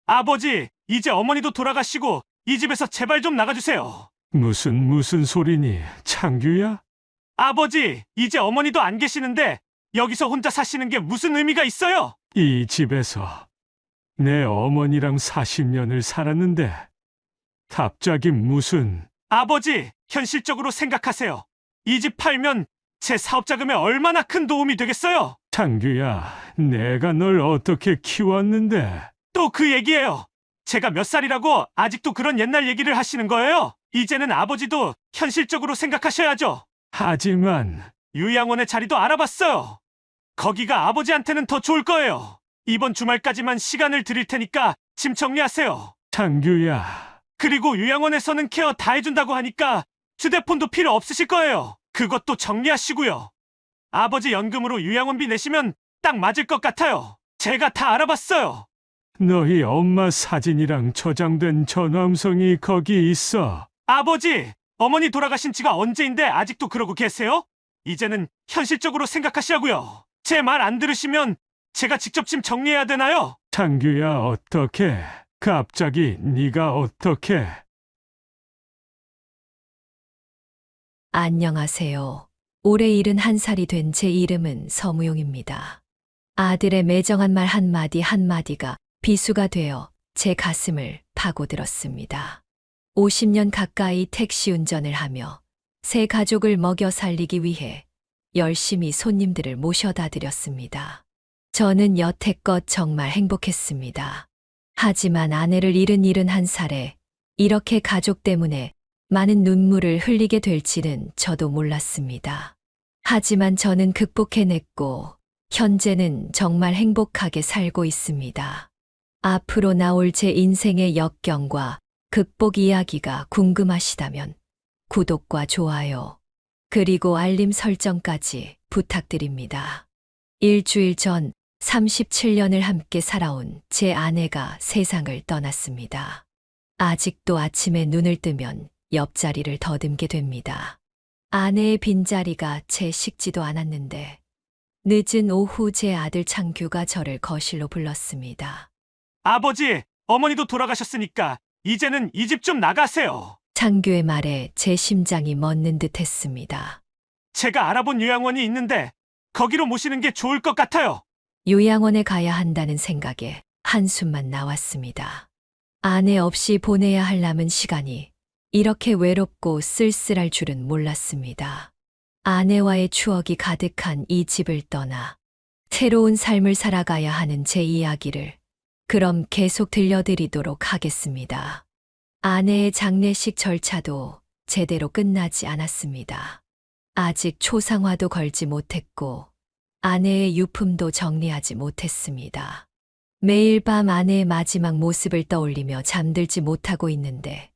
아버지, 이제 어머니도 돌아가시고 이 집에서 제발 좀 나가주세요. 무슨 소리니, 창규야? 아버지, 이제 어머니도 안 계시는데 여기서 혼자 사시는 게 무슨 의미가 있어요? 이 집에서 내 어머니랑 40년을 살았는데 갑자기 무슨... 아버지, 현실적으로 생각하세요. 이 집 팔면 제 사업 자금에 얼마나 큰 도움이 되겠어요? 창규야, 내가 널 어떻게 키웠는데... 또 그 얘기예요. 제가 몇 살이라고 아직도 그런 옛날 얘기를 하시는 거예요? 이제는 아버지도 현실적으로 생각하셔야죠. 하지만 요양원의 자리도 알아봤어요. 거기가 아버지한테는 더 좋을 거예요. 이번 주말까지만 시간을 드릴 테니까 짐 정리하세요. 창규야, 그리고 요양원에서는 케어 다 해준다고 하니까 휴대폰도 필요 없으실 거예요. 그것도 정리하시고요. 아버지 연금으로 요양원비 내시면 딱 맞을 것 같아요. 제가 다 알아봤어요. 너희 엄마 사진이랑 저장된 전화음성이 거기 있어. 아버지, 어머니 돌아가신 지가 언제인데 아직도 그러고 계세요? 이제는 현실적으로 생각하시라고요. 제 말 안 들으시면 제가 직접 짐 정리해야 되나요? 창규야, 어떻게? 갑자기 네가 어떻게? 안녕하세요. 올해 71살이 된 제 이름은 서무용입니다. 아들의 매정한 말 한마디 한마디가 비수가 되어 제 가슴을 파고들었습니다. 50년 가까이 택시 운전을 하며 세 가족을 먹여 살리기 위해 열심히 손님들을 모셔다 드렸습니다. 저는 여태껏 정말 행복했습니다. 하지만 아내를 잃은 71살에 이렇게 가족 때문에 많은 눈물을 흘리게 될지는 저도 몰랐습니다. 하지만 저는 극복해냈고 현재는 정말 행복하게 살고 있습니다. 앞으로 나올 제 인생의 역경과 극복 이야기가 궁금하시다면 구독과 좋아요, 그리고 알림 설정까지 부탁드립니다. 일주일 전 37년을 함께 살아온 제 아내가 세상을 떠났습니다. 아직도 아침에 눈을 뜨면 옆자리를 더듬게 됩니다. 아내의 빈자리가 채 식지도 않았는데 늦은 오후 제 아들 창규가 저를 거실로 불렀습니다. 아버지, 어머니도 돌아가셨으니까 이제는 이 집 좀 나가세요. 창규의 말에 제 심장이 멎는 듯 했습니다. 제가 알아본 요양원이 있는데 거기로 모시는 게 좋을 것 같아요. 요양원에 가야 한다는 생각에 한숨만 나왔습니다. 아내 없이 보내야 할 남은 시간이 이렇게 외롭고 쓸쓸할 줄은 몰랐습니다. 아내와의 추억이 가득한 이 집을 떠나 새로운 삶을 살아가야 하는 제 이야기를 그럼 계속 들려드리도록 하겠습니다. 아내의 장례식 절차도 제대로 끝나지 않았습니다. 아직 초상화도 걸지 못했고 아내의 유품도 정리하지 못했습니다. 매일 밤 아내의 마지막 모습을 떠올리며 잠들지 못하고 있는데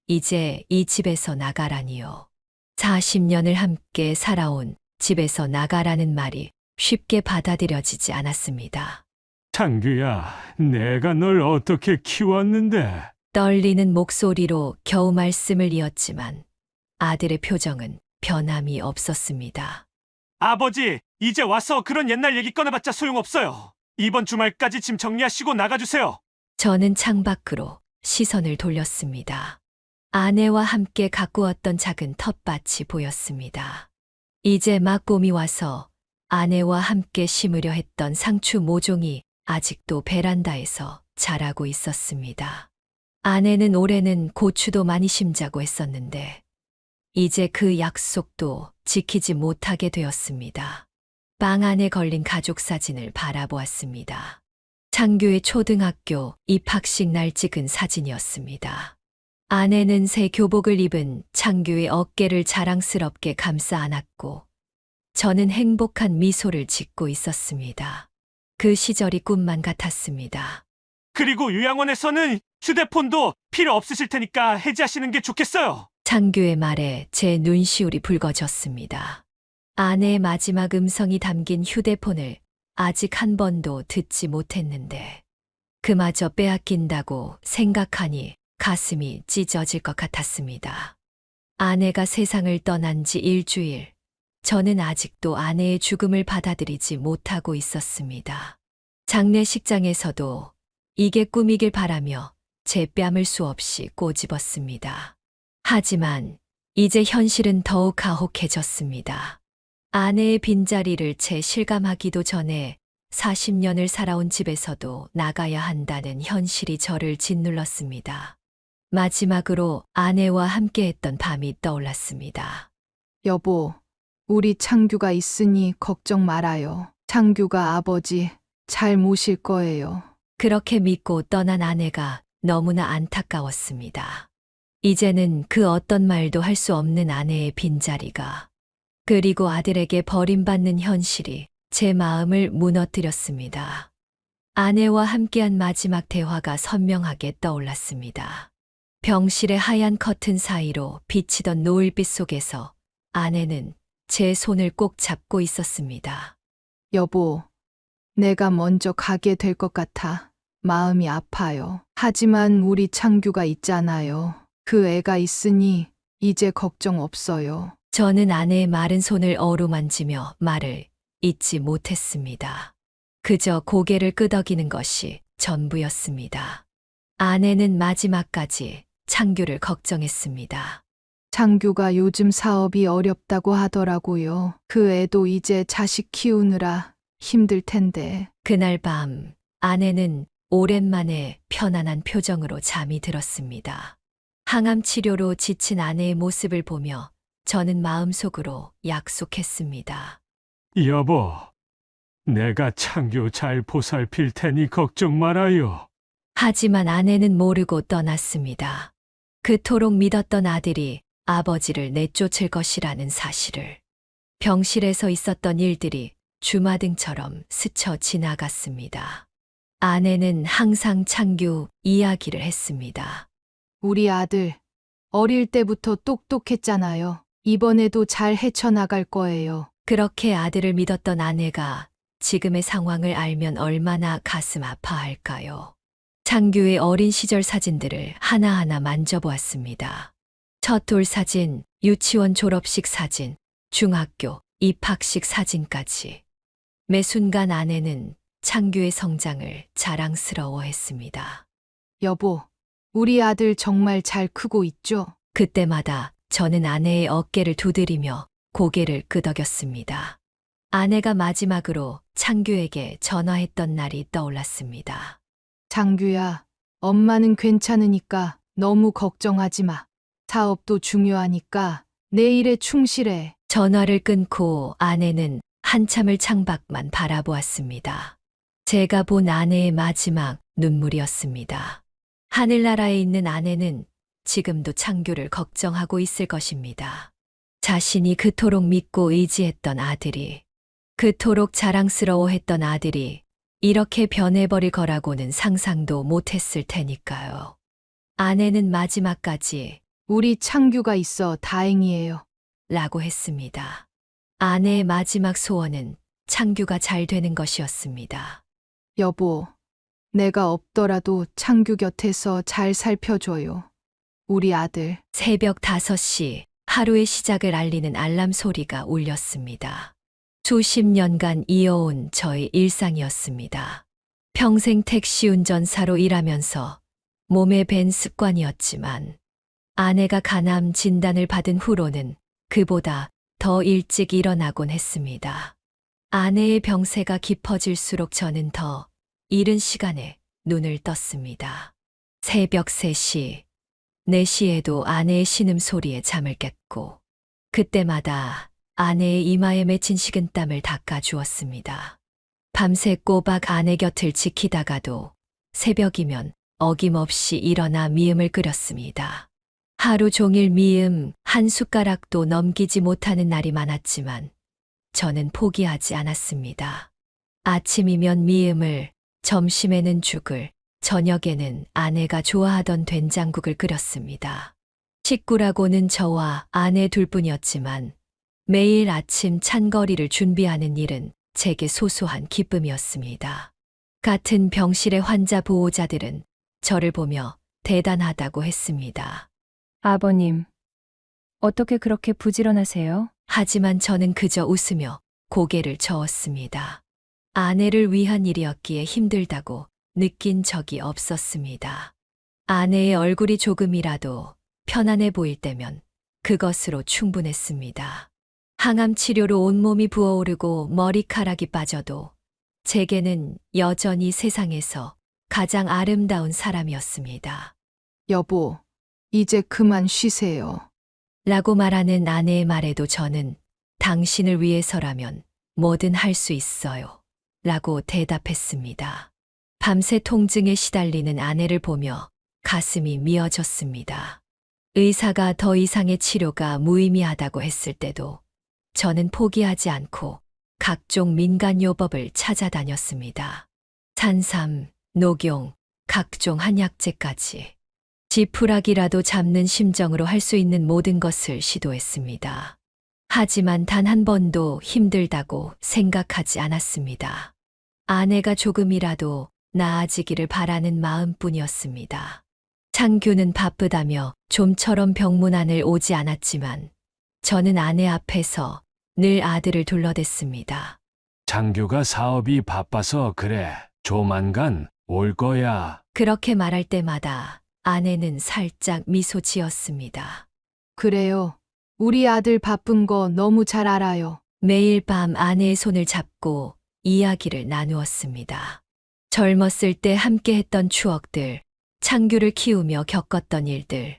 이제 이 집에서 나가라니요. 40년을 함께 살아온 집에서 나가라는 말이 쉽게 받아들여지지 않았습니다. 창규야, 내가 널 어떻게 키웠는데... 떨리는 목소리로 겨우 말씀을 이었지만 아들의 표정은 변함이 없었습니다. 아버지, 이제 와서 그런 옛날 얘기 꺼내봤자 소용없어요. 이번 주말까지 짐 정리하시고 나가주세요. 저는 창밖으로 시선을 돌렸습니다. 아내와 함께 가꾸었던 작은 텃밭이 보였습니다. 이제 막 봄이 와서 아내와 함께 심으려 했던 상추 모종이 아직도 베란다에서 자라고 있었습니다. 아내는 올해는 고추도 많이 심자고 했었는데 이제 그 약속도 지키지 못하게 되었습니다. 방 안에 걸린 가족 사진을 바라보았습니다. 창규의 초등학교 입학식 날 찍은 사진이었습니다. 아내는 새 교복을 입은 창규의 어깨를 자랑스럽게 감싸 안았고 저는 행복한 미소를 짓고 있었습니다. 그 시절이 꿈만 같았습니다. 그리고 요양원에서는 휴대폰도 필요 없으실 테니까 해지하시는 게 좋겠어요. 창규의 말에 제 눈시울이 붉어졌습니다. 아내의 마지막 음성이 담긴 휴대폰을 아직 한 번도 듣지 못했는데 그마저 빼앗긴다고 생각하니 가슴이 찢어질 것 같았습니다. 아내가 세상을 떠난 지 일주일, 저는 아직도 아내의 죽음을 받아들이지 못하고 있었습니다. 장례식장에서도 이게 꿈이길 바라며 제 뺨을 수없이 꼬집었습니다. 하지만 이제 현실은 더욱 가혹해졌습니다. 아내의 빈자리를 채 실감하기도 전에 40년을 살아온 집에서도 나가야 한다는 현실이 저를 짓눌렀습니다. 마지막으로 아내와 함께했던 밤이 떠올랐습니다. 여보, 우리 창규가 있으니 걱정 말아요. 창규가 아버지 잘 모실 거예요. 그렇게 믿고 떠난 아내가 너무나 안타까웠습니다. 이제는 그 어떤 말도 할 수 없는 아내의 빈자리가, 그리고 아들에게 버림받는 현실이 제 마음을 무너뜨렸습니다. 아내와 함께한 마지막 대화가 선명하게 떠올랐습니다. 병실의 하얀 커튼 사이로 비치던 노을빛 속에서 아내는 제 손을 꼭 잡고 있었습니다. 여보, 내가 먼저 가게 될 것 같아 마음이 아파요. 하지만 우리 창규가 있잖아요. 그 애가 있으니 이제 걱정 없어요. 저는 아내의 마른 손을 어루만지며 말을 잇지 못했습니다. 그저 고개를 끄덕이는 것이 전부였습니다. 아내는 마지막까지 창규를 걱정했습니다. 창규가 요즘 사업이 어렵다고 하더라고요. 그 애도 이제 자식 키우느라 힘들 텐데. 그날 밤 아내는 오랜만에 편안한 표정으로 잠이 들었습니다. 항암 치료로 지친 아내의 모습을 보며 저는 마음속으로 약속했습니다. 여보, 내가 창규 잘 보살필 테니 걱정 말아요. 하지만 아내는 모르고 떠났습니다. 그토록 믿었던 아들이 아버지를 내쫓을 것이라는 사실을. 병실에서 있었던 일들이 주마등처럼 스쳐 지나갔습니다. 아내는 항상 창규 이야기를 했습니다. 우리 아들 어릴 때부터 똑똑했잖아요. 이번에도 잘 헤쳐나갈 거예요. 그렇게 아들을 믿었던 아내가 지금의 상황을 알면 얼마나 가슴 아파할까요? 창규의 어린 시절 사진들을 하나하나 만져보았습니다. 첫 돌 사진, 유치원 졸업식 사진, 중학교 입학식 사진까지. 매 순간 아내는 창규의 성장을 자랑스러워했습니다. 여보, 우리 아들 정말 잘 크고 있죠? 그때마다 저는 아내의 어깨를 두드리며 고개를 끄덕였습니다. 아내가 마지막으로 창규에게 전화했던 날이 떠올랐습니다. 창규야, 엄마는 괜찮으니까 너무 걱정하지 마. 사업도 중요하니까 내 일에 충실해. 전화를 끊고 아내는 한참을 창밖만 바라보았습니다. 제가 본 아내의 마지막 눈물이었습니다. 하늘나라에 있는 아내는 지금도 창규를 걱정하고 있을 것입니다. 자신이 그토록 믿고 의지했던 아들이, 그토록 자랑스러워했던 아들이 이렇게 변해버릴 거라고는 상상도 못했을 테니까요. 아내는 마지막까지 우리 창규가 있어 다행이에요. 라고 했습니다. 아내의 마지막 소원은 창규가 잘 되는 것이었습니다. 여보, 내가 없더라도 창규 곁에서 잘 살펴줘요. 우리 아들. 새벽 5시 하루의 시작을 알리는 알람 소리가 울렸습니다. 수십 년간 이어온 저의 일상이었습니다. 평생 택시 운전사로 일하면서 몸에 밴 습관이었지만 아내가 간암 진단을 받은 후로는 그보다 더 일찍 일어나곤 했습니다. 아내의 병세가 깊어질수록 저는 더 이른 시간에 눈을 떴습니다. 새벽 3시, 4시에도 아내의 신음소리에 잠을 깼고 그때마다 아내의 이마에 맺힌 식은땀을 닦아주었습니다. 밤새 꼬박 아내 곁을 지키다가도 새벽이면 어김없이 일어나 미음을 끓였습니다. 하루 종일 미음 한 숟가락도 넘기지 못하는 날이 많았지만 저는 포기하지 않았습니다. 아침이면 미음을, 점심에는 죽을, 저녁에는 아내가 좋아하던 된장국을 끓였습니다. 식구라고는 저와 아내 둘뿐이었지만 매일 아침 찬거리를 준비하는 일은 제게 소소한 기쁨이었습니다. 같은 병실의 환자 보호자들은 저를 보며 대단하다고 했습니다. 아버님, 어떻게 그렇게 부지런하세요? 하지만 저는 그저 웃으며 고개를 저었습니다. 아내를 위한 일이었기에 힘들다고 느낀 적이 없었습니다. 아내의 얼굴이 조금이라도 편안해 보일 때면 그것으로 충분했습니다. 항암 치료로 온몸이 부어오르고 머리카락이 빠져도 제게는 여전히 세상에서 가장 아름다운 사람이었습니다. 여보, 이제 그만 쉬세요. 라고 말하는 아내의 말에도 저는 당신을 위해서라면 뭐든 할 수 있어요. 라고 대답했습니다. 밤새 통증에 시달리는 아내를 보며 가슴이 미어졌습니다. 의사가 더 이상의 치료가 무의미하다고 했을 때도 저는 포기하지 않고 각종 민간요법을 찾아다녔습니다. 산삼, 녹용, 각종 한약재까지. 지푸라기라도 잡는 심정으로 할 수 있는 모든 것을 시도했습니다. 하지만 단 한 번도 힘들다고 생각하지 않았습니다. 아내가 조금이라도 나아지기를 바라는 마음뿐이었습니다. 창규는 바쁘다며 좀처럼 병문안을 오지 않았지만 저는 아내 앞에서 늘 아들을 둘러댔습니다. 창규가 사업이 바빠서 그래. 조만간 올 거야. 그렇게 말할 때마다 아내는 살짝 미소 지었습니다. 그래요. 우리 아들 바쁜 거 너무 잘 알아요. 매일 밤 아내의 손을 잡고 이야기를 나누었습니다. 젊었을 때 함께 했던 추억들, 창규를 키우며 겪었던 일들,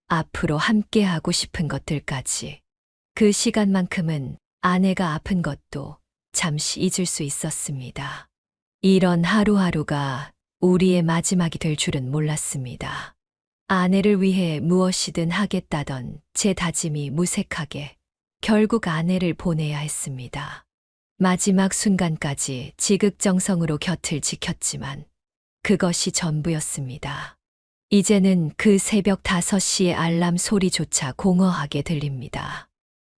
앞으로 함께 하고 싶은 것들까지. 그 시간만큼은 아내가 아픈 것도 잠시 잊을 수 있었습니다. 이런 하루하루가 우리의 마지막이 될 줄은 몰랐습니다. 아내를 위해 무엇이든 하겠다던 제 다짐이 무색하게 결국 아내를 보내야 했습니다. 마지막 순간까지 지극정성으로 곁을 지켰지만 그것이 전부였습니다. 이제는 그 새벽 5시의 알람 소리조차 공허하게 들립니다.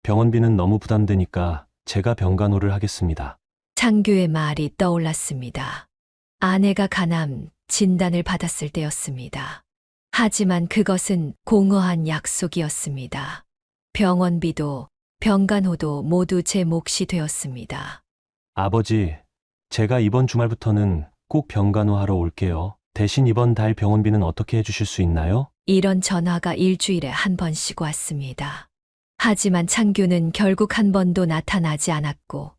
병원비는 너무 부담되니까 제가 병간호를 하겠습니다. 창규의 말이 떠올랐습니다. 아내가 간암 진단을 받았을 때였습니다. 하지만 그것은 공허한 약속이었습니다. 병원비도 병간호도 모두 제 몫이 되었습니다. 아버지, 제가 이번 주말부터는 꼭 병간호 하러 올게요. 대신 이번 달 병원비는 어떻게 해주실 수 있나요? 이런 전화가 일주일에 한 번씩 왔습니다. 하지만 창규는 결국 한 번도 나타나지 않았고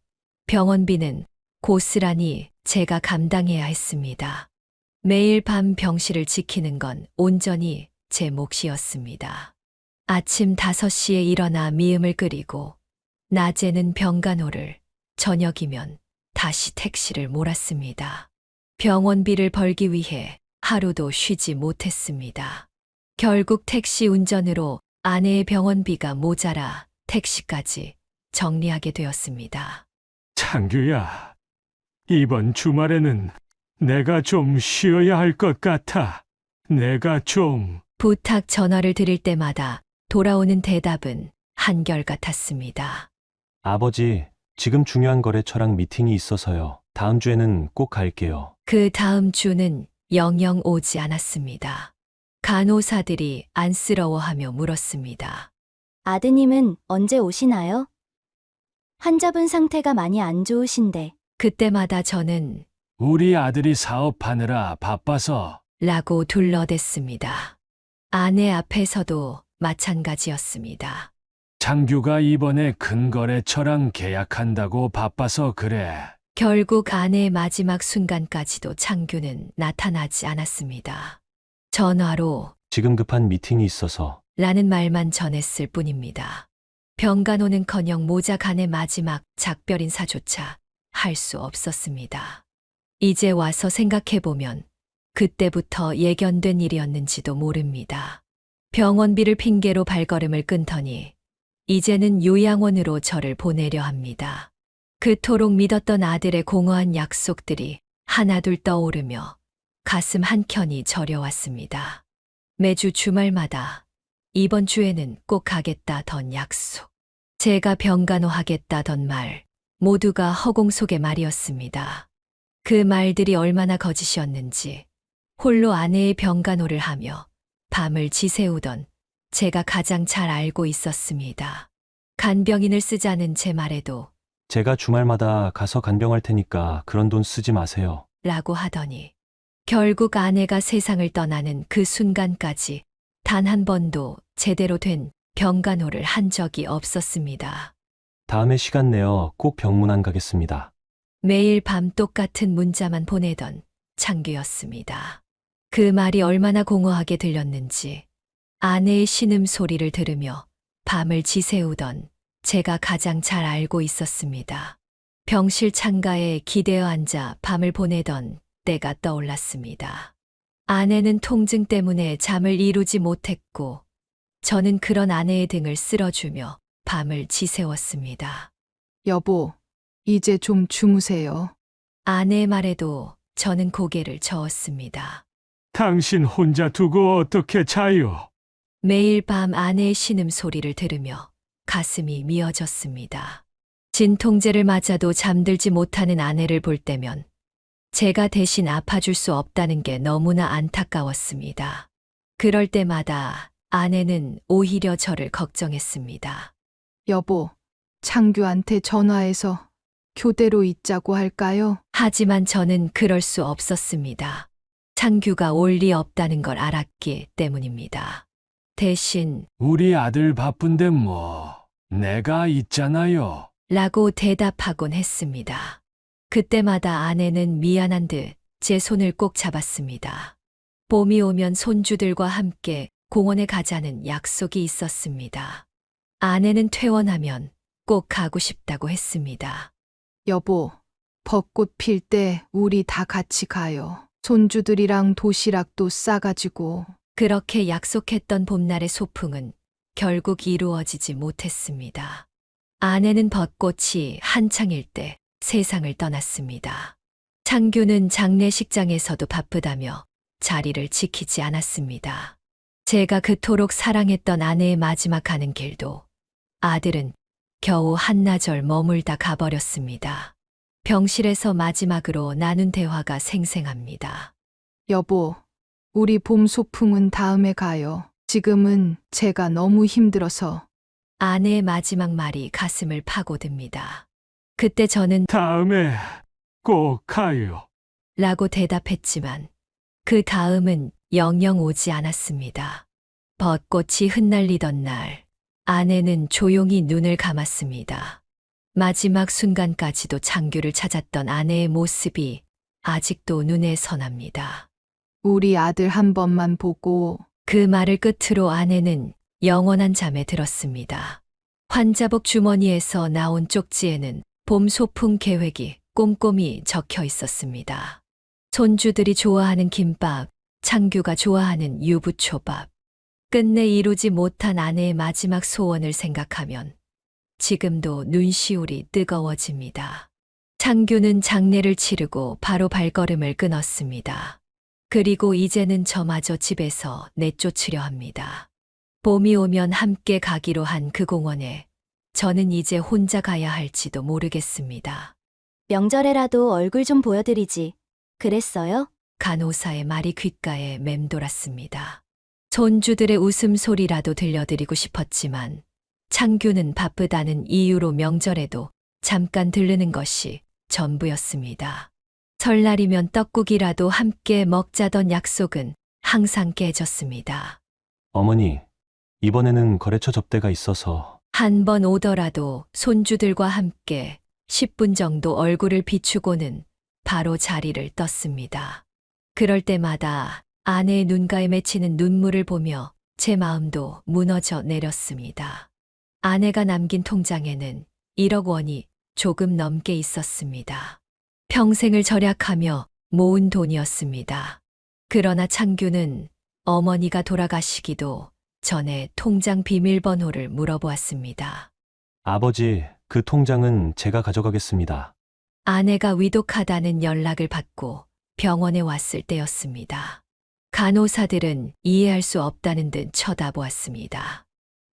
병원비는 고스란히 제가 감당해야 했습니다. 매일 밤 병실을 지키는 건 온전히 제 몫이었습니다. 아침 5시에 일어나 미음을 끓이고 낮에는 병간호를, 저녁이면 다시 택시를 몰았습니다. 병원비를 벌기 위해 하루도 쉬지 못했습니다. 결국 택시 운전으로 아내의 병원비가 모자라 택시까지 정리하게 되었습니다. 창규야, 이번 주말에는 내가 좀 쉬어야 할 것 같아. 내가 좀... 부탁 전화를 드릴 때마다 돌아오는 대답은 한결같았습니다. 아버지, 지금 중요한 거래처랑 미팅이 있어서요. 다음 주에는 꼭 갈게요. 그 다음 주는 영영 오지 않았습니다. 간호사들이 안쓰러워하며 물었습니다. 아드님은 언제 오시나요? 환자분 상태가 많이 안 좋으신데. 그때마다 저는 우리 아들이 사업하느라 바빠서 라고 둘러댔습니다. 아내 앞에서도 마찬가지였습니다. 창규가 이번에 큰 거래처랑 계약한다고 바빠서 그래. 결국 아내의 마지막 순간까지도 창규는 나타나지 않았습니다. 전화로 지금 급한 미팅이 있어서. 라는 말만 전했을 뿐입니다. 병간호는커녕 모자 간의 마지막 작별 인사조차 할 수 없었습니다. 이제 와서 생각해보면 그때부터 예견된 일이었는지도 모릅니다. 병원비를 핑계로 발걸음을 끊더니 이제는 요양원으로 저를 보내려 합니다. 그토록 믿었던 아들의 공허한 약속들이 하나둘 떠오르며 가슴 한켠이 저려왔습니다. 매주 주말마다 이번 주에는 꼭 가겠다던 약속, 제가 병간호하겠다던 말, 모두가 허공 속의 말이었습니다. 그 말들이 얼마나 거짓이었는지 홀로 아내의 병간호를 하며 밤을 지새우던 제가 가장 잘 알고 있었습니다. 간병인을 쓰자는 제 말에도 제가 주말마다 가서 간병할 테니까 그런 돈 쓰지 마세요. 라고 하더니 결국 아내가 세상을 떠나는 그 순간까지 단 한 번도 제대로 된 병간호를 한 적이 없었습니다. 다음에 시간 내어 꼭 병문 안 가겠습니다. 매일 밤 똑같은 문자만 보내던 창규였습니다. 그 말이 얼마나 공허하게 들렸는지 아내의 신음 소리를 들으며 밤을 지새우던 제가 가장 잘 알고 있었습니다. 병실 창가에 기대어 앉아 밤을 보내던 때가 떠올랐습니다. 아내는 통증 때문에 잠을 이루지 못했고 저는 그런 아내의 등을 쓸어주며 밤을 지새웠습니다. 여보, 이제 좀 주무세요. 아내의 말에도 저는 고개를 저었습니다. 당신 혼자 두고 어떻게 자요? 매일 밤 아내의 신음 소리를 들으며 가슴이 미어졌습니다. 진통제를 맞아도 잠들지 못하는 아내를 볼 때면 제가 대신 아파줄 수 없다는 게 너무나 안타까웠습니다. 그럴 때마다 아내는 오히려 저를 걱정했습니다. 여보, 창규한테 전화해서 교대로 있자고 할까요? 하지만 저는 그럴 수 없었습니다. 창규가 올 리 없다는 걸 알았기 때문입니다. 대신 우리 아들 바쁜데 뭐 내가 있잖아요. 라고 대답하곤 했습니다. 그때마다 아내는 미안한 듯 제 손을 꼭 잡았습니다. 봄이 오면 손주들과 함께 공원에 가자는 약속이 있었습니다. 아내는 퇴원하면 꼭 가고 싶다고 했습니다. 여보, 벚꽃 필 때 우리 다 같이 가요. 손주들이랑 도시락도 싸가지고. 그렇게 약속했던 봄날의 소풍은 결국 이루어지지 못했습니다. 아내는 벚꽃이 한창일 때 세상을 떠났습니다. 창규는 장례식장에서도 바쁘다며 자리를 지키지 않았습니다. 제가 그토록 사랑했던 아내의 마지막 가는 길도 아들은 겨우 한나절 머물다 가버렸습니다. 병실에서 마지막으로 나눈 대화가 생생합니다. 여보, 우리 봄 소풍은 다음에 가요. 지금은 제가 너무 힘들어서. 아내의 마지막 말이 가슴을 파고듭니다. 그때 저는 다음에 꼭 가요. 라고 대답했지만 그 다음은 영영 오지 않았습니다. 벚꽃이 흩날리던 날 아내는 조용히 눈을 감았습니다. 마지막 순간까지도 창규를 찾았던 아내의 모습이 아직도 눈에 선합니다. 우리 아들 한 번만 보고. 그 말을 끝으로 아내는 영원한 잠에 들었습니다. 환자복 주머니에서 나온 쪽지에는 봄 소풍 계획이 꼼꼼히 적혀 있었습니다. 손주들이 좋아하는 김밥, 창규가 좋아하는 유부초밥. 끝내 이루지 못한 아내의 마지막 소원을 생각하면 지금도 눈시울이 뜨거워집니다. 창규는 장례를 치르고 바로 발걸음을 끊었습니다. 그리고 이제는 저마저 집에서 내쫓으려 합니다. 봄이 오면 함께 가기로 한 그 공원에 저는 이제 혼자 가야 할지도 모르겠습니다. 명절에라도 얼굴 좀 보여드리지. 그랬어요? 간호사의 말이 귓가에 맴돌았습니다. 손주들의 웃음소리라도 들려드리고 싶었지만 창규는 바쁘다는 이유로 명절에도 잠깐 들르는 것이 전부였습니다. 설날이면 떡국이라도 함께 먹자던 약속은 항상 깨졌습니다. 어머니, 이번에는 거래처 접대가 있어서 한 번 오더라도 손주들과 함께 10분 정도 얼굴을 비추고는 바로 자리를 떴습니다. 그럴 때마다 아내의 눈가에 맺히는 눈물을 보며 제 마음도 무너져 내렸습니다. 아내가 남긴 통장에는 1억 원이 조금 넘게 있었습니다. 평생을 절약하며 모은 돈이었습니다. 그러나 창규는 어머니가 돌아가시기도 전에 통장 비밀번호를 물어보았습니다. 아버지, 그 통장은 제가 가져가겠습니다. 아내가 위독하다는 연락을 받고 병원에 왔을 때였습니다. 간호사들은 이해할 수 없다는 듯 쳐다보았습니다.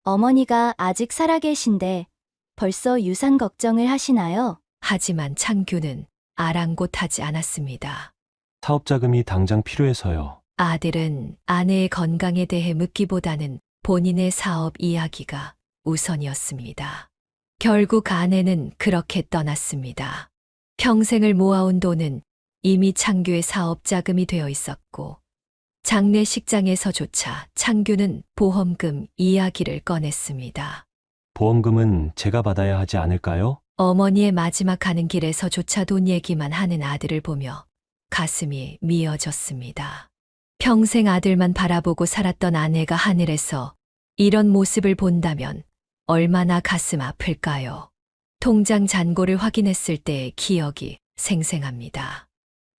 어머니가 아직 살아계신데 벌써 유산 걱정을 하시나요? 하지만 창규는 아랑곳하지 않았습니다. 사업 자금이 당장 필요해서요. 아들은 아내의 건강에 대해 묻기보다는 본인의 사업 이야기가 우선이었습니다. 결국 아내는 그렇게 떠났습니다. 평생을 모아온 돈은 이미 창규의 사업 자금이 되어 있었고 장례식장에서조차 창규는 보험금 이야기를 꺼냈습니다. 보험금은 제가 받아야 하지 않을까요? 어머니의 마지막 가는 길에서조차 돈 얘기만 하는 아들을 보며 가슴이 미어졌습니다. 평생 아들만 바라보고 살았던 아내가 하늘에서 이런 모습을 본다면 얼마나 가슴 아플까요? 통장 잔고를 확인했을 때의 기억이 생생합니다.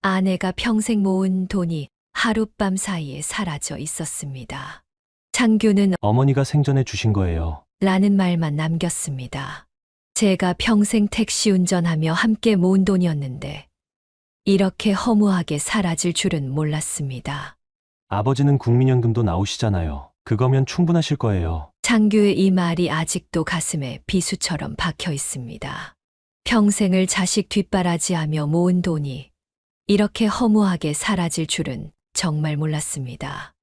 아내가 평생 모은 돈이 하룻밤 사이에 사라져 있었습니다. 창규는 어머니가 생전에 주신 거예요. 라는 말만 남겼습니다. 제가 평생 택시 운전하며 함께 모은 돈이었는데 이렇게 허무하게 사라질 줄은 몰랐습니다. 아버지는 국민연금도 나오시잖아요. 그거면 충분하실 거예요. 창규의 이 말이 아직도 가슴에 비수처럼 박혀 있습니다. 평생을 자식 뒷바라지하며 모은 돈이 이렇게 허무하게 사라질 줄은 정말 몰랐습니다.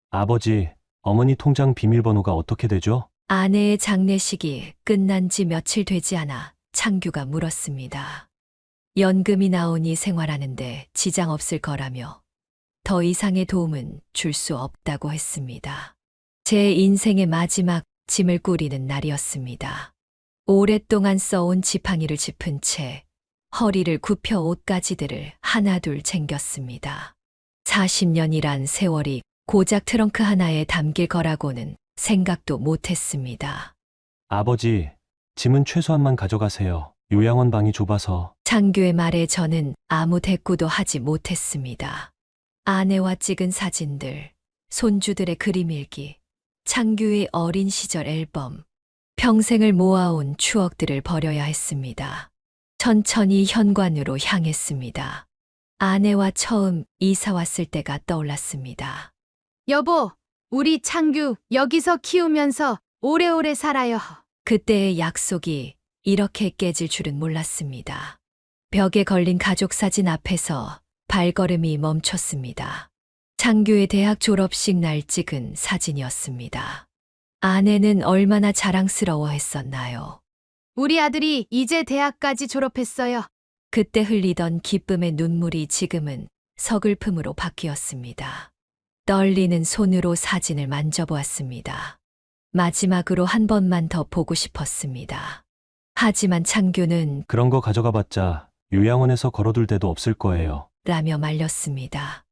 아버지, 어머니 통장 비밀번호가 어떻게 되죠? 아내의 장례식이 끝난 지 며칠 되지 않아 창규가 물었습니다. 연금이 나오니 생활하는데 지장 없을 거라며 더 이상의 도움은 줄 수 없다고 했습니다. 제 인생의 마지막 짐을 꾸리는 날이었습니다. 오랫동안 써온 지팡이를 짚은 채 허리를 굽혀 옷가지들을 하나둘 챙겼습니다. 40년이란 세월이 고작 트렁크 하나에 담길 거라고는 생각도 못했습니다. 아버지, 짐은 최소한만 가져가세요. 요양원 방이 좁아서. 창규의 말에 저는 아무 대꾸도 하지 못했습니다. 아내와 찍은 사진들, 손주들의 그림일기, 창규의 어린 시절 앨범, 평생을 모아온 추억들을 버려야 했습니다. 천천히 현관으로 향했습니다. 아내와 처음 이사 왔을 때가 떠올랐습니다. 여보, 우리 창규 여기서 키우면서 오래오래 살아요. 그때의 약속이 이렇게 깨질 줄은 몰랐습니다. 벽에 걸린 가족 사진 앞에서 발걸음이 멈췄습니다. 창규의 대학 졸업식 날 찍은 사진이었습니다. 아내는 얼마나 자랑스러워했었나요? 우리 아들이 이제 대학까지 졸업했어요. 그때 흘리던 기쁨의 눈물이 지금은 서글픔으로 바뀌었습니다. 떨리는 손으로 사진을 만져보았습니다. 마지막으로 한 번만 더 보고 싶었습니다. 하지만 창규는 그런 거 가져가 봤자 요양원에서 걸어둘 데도 없을 거예요. 라며 말렸습니다.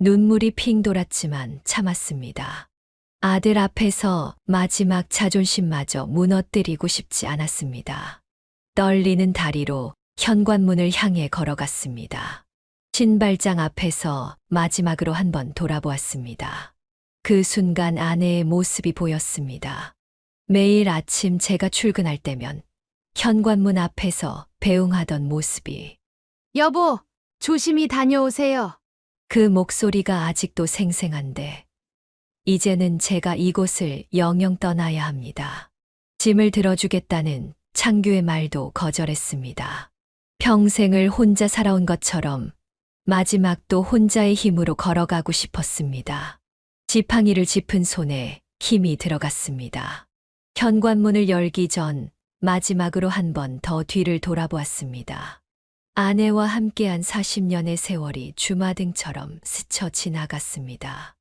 눈물이 핑 돌았지만 참았습니다. 아들 앞에서 마지막 자존심마저 무너뜨리고 싶지 않았습니다. 떨리는 다리로 현관문을 향해 걸어갔습니다. 신발장 앞에서 마지막으로 한번 돌아보았습니다. 그 순간 아내의 모습이 보였습니다. 매일 아침 제가 출근할 때면 현관문 앞에서 배웅하던 모습이 여보, 조심히 다녀오세요. 그 목소리가 아직도 생생한데 이제는 제가 이곳을 영영 떠나야 합니다. 짐을 들어주겠다는 창규의 말도 거절했습니다. 평생을 혼자 살아온 것처럼 마지막도 혼자의 힘으로 걸어가고 싶었습니다. 지팡이를 짚은 손에 힘이 들어갔습니다. 현관문을 열기 전 마지막으로 한 번 더 뒤를 돌아보았습니다. 아내와 함께한 40년의 세월이 주마등처럼 스쳐 지나갔습니다.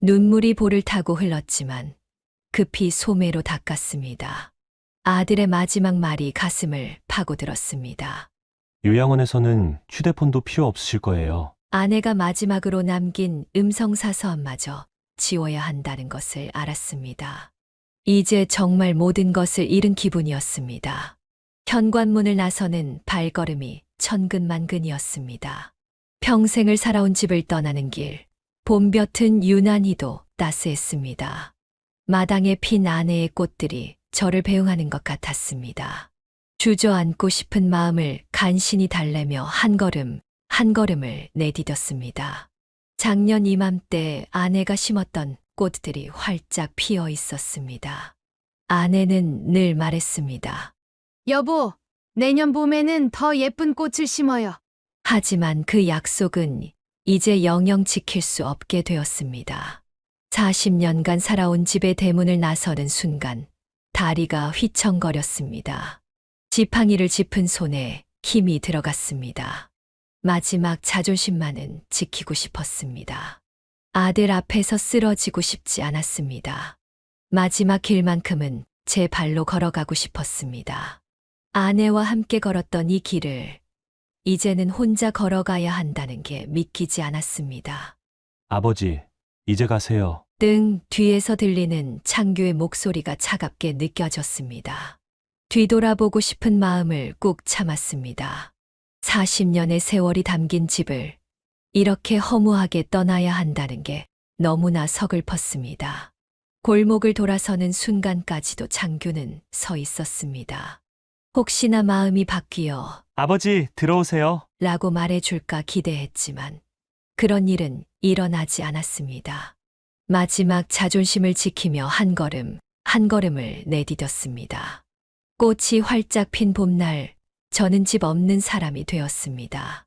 눈물이 볼을 타고 흘렀지만 급히 소매로 닦았습니다. 아들의 마지막 말이 가슴을 파고들었습니다. 요양원에서는 휴대폰도 필요 없으실 거예요. 아내가 마지막으로 남긴 음성사서함마저 지워야 한다는 것을 알았습니다. 이제 정말 모든 것을 잃은 기분이었습니다. 현관문을 나서는 발걸음이 천근만근이었습니다. 평생을 살아온 집을 떠나는 길, 봄볕은 유난히도 따스했습니다. 마당에 핀 아내의 꽃들이 저를 배웅하는 것 같았습니다. 주저앉고 싶은 마음을 간신히 달래며 한 걸음 한 걸음을 내디뎠습니다. 작년 이맘때 아내가 심었던 꽃들이 활짝 피어 있었습니다. 아내는 늘 말했습니다. 여보, 내년 봄에는 더 예쁜 꽃을 심어요. 하지만 그 약속은 이제 영영 지킬 수 없게 되었습니다. 40년간 살아온 집의 대문을 나서는 순간 다리가 휘청거렸습니다. 지팡이를 짚은 손에 힘이 들어갔습니다. 마지막 자존심만은 지키고 싶었습니다. 아들 앞에서 쓰러지고 싶지 않았습니다. 마지막 길만큼은 제 발로 걸어가고 싶었습니다. 아내와 함께 걸었던 이 길을 이제는 혼자 걸어가야 한다는 게 믿기지 않았습니다. 아버지, 이제 가세요. 등 뒤에서 들리는 창규의 목소리가 차갑게 느껴졌습니다. 뒤돌아보고 싶은 마음을 꾹 참았습니다. 40년의 세월이 담긴 집을 이렇게 허무하게 떠나야 한다는 게 너무나 서글펐습니다. 골목을 돌아서는 순간까지도 창규는 서 있었습니다. 혹시나 마음이 바뀌어 아버지, 들어오세요. 라고 말해줄까 기대했지만 그런 일은 일어나지 않았습니다. 마지막 자존심을 지키며 한 걸음, 한 걸음을 내디뎠습니다. 꽃이 활짝 핀 봄날, 저는 집 없는 사람이 되었습니다.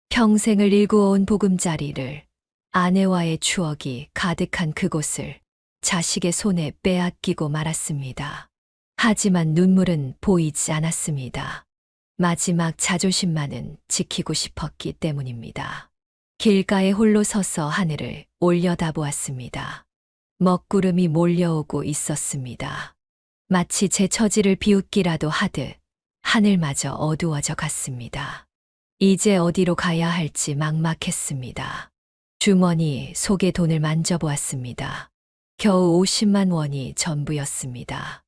평생을 일구어온 보금자리를, 아내와의 추억이 가득한 그곳을 자식의 손에 빼앗기고 말았습니다. 하지만 눈물은 보이지 않았습니다. 마지막 자존심만은 지키고 싶었기 때문입니다. 길가에 홀로 서서 하늘을 올려다보았습니다. 먹구름이 몰려오고 있었습니다. 마치 제 처지를 비웃기라도 하듯 하늘마저 어두워져 갔습니다. 이제 어디로 가야 할지 막막했습니다. 주머니 속에 돈을 만져보았습니다. 겨우 50만 원이 전부였습니다.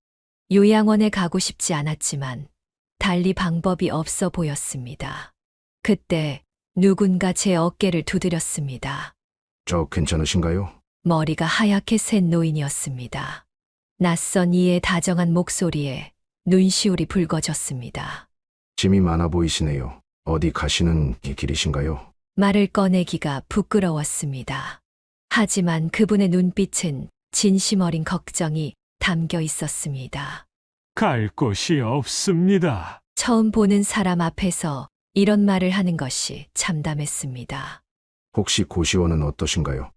요양원에 가고 싶지 않았지만 달리 방법이 없어 보였습니다. 그때 누군가 제 어깨를 두드렸습니다. 저 괜찮으신가요? 머리가 하얗게 샌 노인이었습니다. 낯선 이의 다정한 목소리에 눈시울이 붉어졌습니다. 짐이 많아 보이시네요. 어디 가시는 길이신가요? 말을 꺼내기가 부끄러웠습니다. 하지만 그분의 눈빛은 진심 어린 걱정이 담겨 있었습니다. 갈 곳이 없습니다. 처음 보는 사람 앞에서 이런 말을 하는 것이 참담했습니다. 혹시 고시원은 어떠신가요?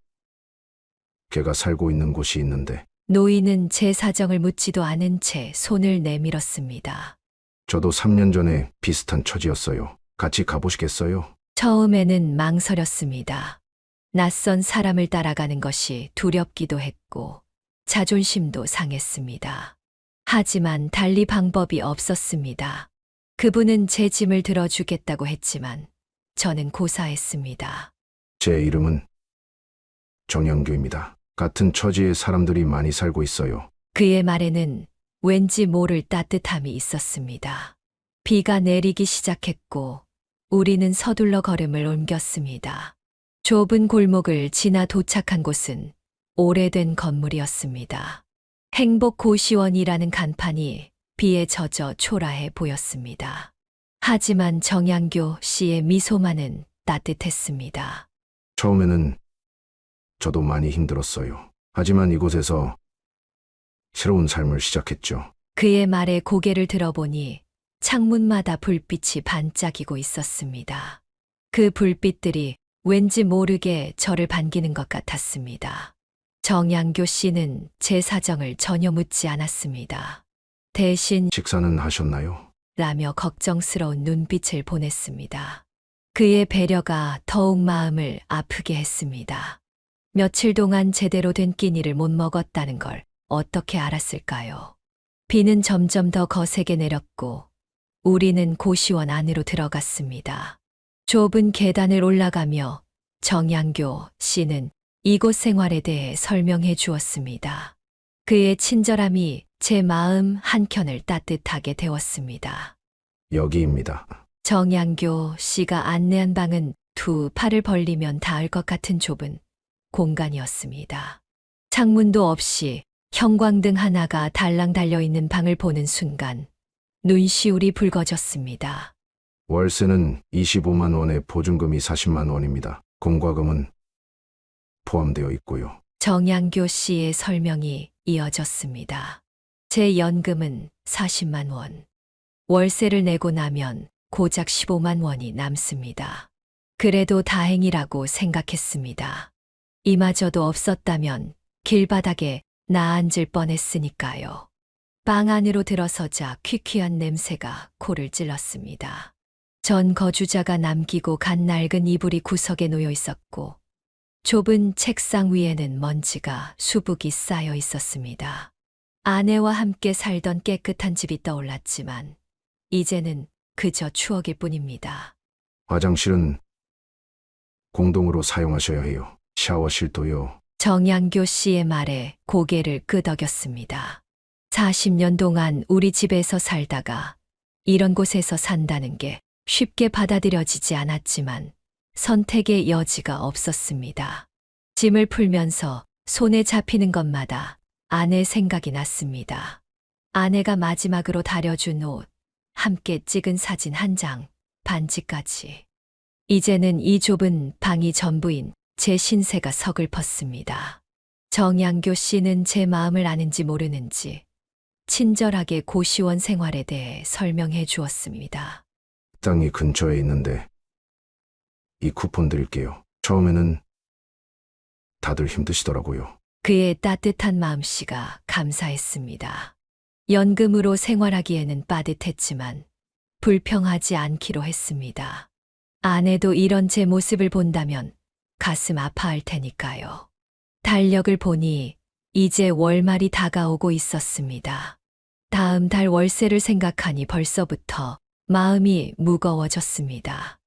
걔가 살고 있는 곳이 있는데 노인은 제 사정을 묻지도 않은 채 손을 내밀었습니다. 저도 3년 전에 비슷한 처지였어요. 같이 가보시겠어요? 처음에는 망설였습니다. 낯선 사람을 따라가는 것이 두렵기도 했고 자존심도 상했습니다. 하지만 달리 방법이 없었습니다. 그분은 제 짐을 들어주겠다고 했지만 저는 고사했습니다. 제 이름은 정영규입니다. 같은 처지의 사람들이 많이 살고 있어요. 그의 말에는 왠지 모를 따뜻함이 있었습니다. 비가 내리기 시작했고 우리는 서둘러 걸음을 옮겼습니다. 좁은 골목을 지나 도착한 곳은 오래된 건물이었습니다. 행복고시원이라는 간판이 비에 젖어 초라해 보였습니다. 하지만 정양교 씨의 미소만은 따뜻했습니다. 처음에는 저도 많이 힘들었어요. 하지만 이곳에서 새로운 삶을 시작했죠. 그의 말에 고개를 들어보니 창문마다 불빛이 반짝이고 있었습니다. 그 불빛들이 왠지 모르게 저를 반기는 것 같았습니다. 정양교 씨는 제 사정을 전혀 묻지 않았습니다. 대신 식사는 하셨나요? 라며 걱정스러운 눈빛을 보냈습니다. 그의 배려가 더욱 마음을 아프게 했습니다. 며칠 동안 제대로 된 끼니를 못 먹었다는 걸 어떻게 알았을까요? 비는 점점 더 거세게 내렸고 우리는 고시원 안으로 들어갔습니다. 좁은 계단을 올라가며 정양교 씨는 이곳 생활에 대해 설명해 주었습니다. 그의 친절함이 제 마음 한켠을 따뜻하게 데웠습니다. 여기입니다. 정양교 씨가 안내한 방은 두 팔을 벌리면 닿을 것 같은 좁은 공간이었습니다. 창문도 없이 형광등 하나가 달랑 달려있는 방을 보는 순간 눈시울이 붉어졌습니다. 월세는 25만 원에 보증금이 40만 원입니다. 공과금은 포함되어 있고요. 정양교 씨의 설명이 이어졌습니다. 제 연금은 40만 원. 월세를 내고 나면 고작 15만 원이 남습니다. 그래도 다행이라고 생각했습니다. 이마저도 없었다면 길바닥에 나앉을 뻔했으니까요. 방 안으로 들어서자 퀴퀴한 냄새가 코를 찔렀습니다. 전 거주자가 남기고 간 낡은 이불이 구석에 놓여 있었고, 좁은 책상 위에는 먼지가 수북이 쌓여 있었습니다. 아내와 함께 살던 깨끗한 집이 떠올랐지만, 이제는 그저 추억일 뿐입니다. 화장실은 공동으로 사용하셔야 해요. 샤워실도요. 정양교 씨의 말에 고개를 끄덕였습니다. 40년 동안 우리 집에서 살다가 이런 곳에서 산다는 게 쉽게 받아들여지지 않았지만 선택의 여지가 없었습니다. 짐을 풀면서 손에 잡히는 것마다 아내 생각이 났습니다. 아내가 마지막으로 다려준 옷, 함께 찍은 사진 한 장, 반지까지. 이제는 이 좁은 방이 전부인 제 신세가 서글펐습니다. 정양교 씨는 제 마음을 아는지 모르는지 친절하게 고시원 생활에 대해 설명해 주었습니다. 땅이 근처에 있는데 이 쿠폰 드릴게요. 처음에는 다들 힘드시더라고요. 그의 따뜻한 마음씨가 감사했습니다. 연금으로 생활하기에는 빠듯했지만 불평하지 않기로 했습니다. 아내도 이런 제 모습을 본다면 가슴 아파할 테니까요. 달력을 보니 이제 월말이 다가오고 있었습니다. 다음 달 월세를 생각하니 벌써부터 마음이 무거워졌습니다.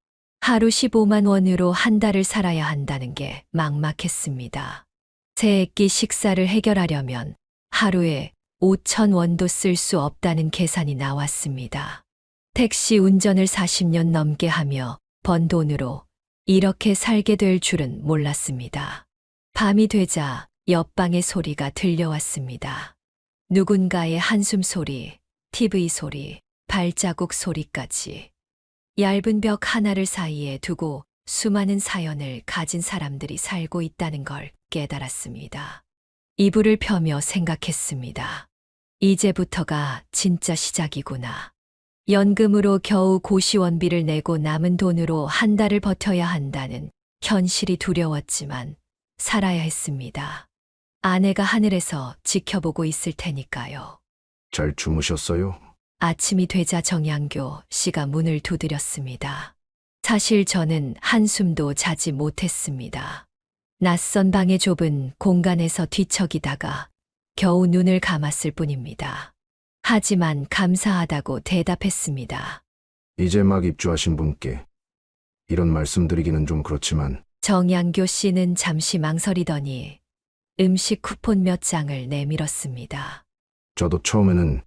하루 15만 원으로 한 달을 살아야 한다는 게 막막했습니다. 세 끼 식사를 해결하려면 하루에 5천 원도 쓸 수 없다는 계산이 나왔습니다. 택시 운전을 40년 넘게 하며 번 돈으로 이렇게 살게 될 줄은 몰랐습니다. 밤이 되자 옆방의 소리가 들려왔습니다. 누군가의 한숨 소리, TV 소리, 발자국 소리까지. 얇은 벽 하나를 사이에 두고 수많은 사연을 가진 사람들이 살고 있다는 걸 깨달았습니다. 이불을 펴며 생각했습니다. 이제부터가 진짜 시작이구나. 연금으로 겨우 고시원비를 내고 남은 돈으로 한 달을 버텨야 한다는 현실이 두려웠지만 살아야 했습니다. 아내가 하늘에서 지켜보고 있을 테니까요. 잘 주무셨어요? 아침이 되자 정양교 씨가 문을 두드렸습니다. 사실 저는 한숨도 자지 못했습니다. 낯선 방의 좁은 공간에서 뒤척이다가 겨우 눈을 감았을 뿐입니다. 하지만 감사하다고 대답했습니다. 이제 막 입주하신 분께 이런 말씀드리기는 좀 그렇지만 정양교 씨는 잠시 망설이더니 음식 쿠폰 몇 장을 내밀었습니다. 저도 처음에는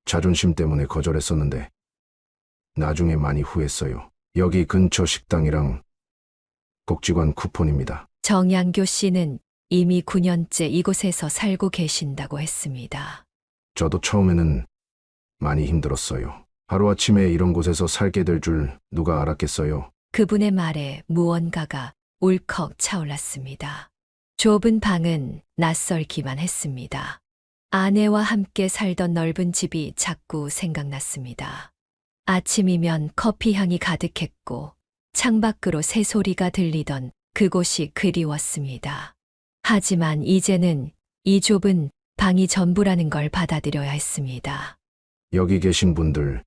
자존심 때문에 거절했었는데 나중에 많이 후회했어요. 여기 근처 식당이랑 복지관 쿠폰입니다. 정양교 씨는 이미 9년째 이곳에서 살고 계신다고 했습니다. 저도 처음에는 많이 힘들었어요. 하루아침에 이런 곳에서 살게 될 줄 누가 알았겠어요. 그분의 말에 무언가가 울컥 차올랐습니다. 좁은 방은 낯설기만 했습니다. 아내와 함께 살던 넓은 집이 자꾸 생각났습니다. 아침이면 커피 향이 가득했고 창밖으로 새소리가 들리던 그곳이 그리웠습니다. 하지만 이제는 이 좁은 방이 전부라는 걸 받아들여야 했습니다. 여기 계신 분들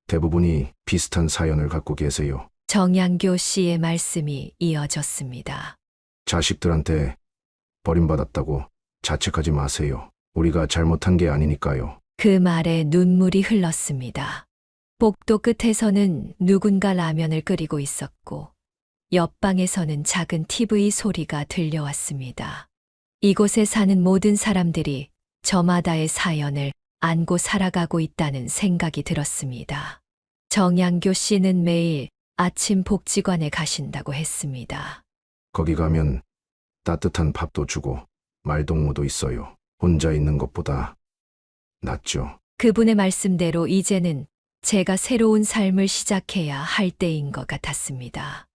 대부분이 비슷한 사연을 갖고 계세요. 정양교 씨의 말씀이 이어졌습니다. 자식들한테 버림받았다고 자책하지 마세요. 우리가 잘못한 게 아니니까요. 그 말에 눈물이 흘렀습니다. 복도 끝에서는 누군가 라면을 끓이고 있었고 옆방에서는 작은 TV 소리가 들려왔습니다. 이곳에 사는 모든 사람들이 저마다의 사연을 안고 살아가고 있다는 생각이 들었습니다. 정양교 씨는 매일 아침 복지관에 가신다고 했습니다. 거기 가면 따뜻한 밥도 주고 말동무도 있어요. 혼자 있는 것보다 낫죠. 그분의 말씀대로 이제는 제가 새로운 삶을 시작해야 할 때인 것 같았습니다.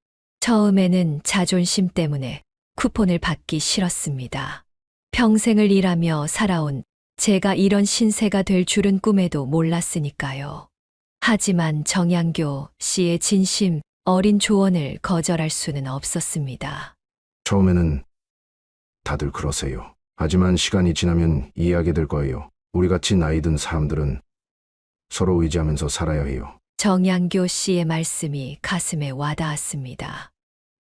처음에는 자존심 때문에 쿠폰을 받기 싫었습니다. 평생을 일하며 살아온 제가 이런 신세가 될 줄은 꿈에도 몰랐으니까요. 하지만 정양교 씨의 진심 어린 조언을 거절할 수는 없었습니다. 처음에는 다들 그러세요. 하지만 시간이 지나면 이해하게 될 거예요. 우리같이 나이 든 사람들은 서로 의지하면서 살아야 해요. 정양교 씨의 말씀이 가슴에 와닿았습니다.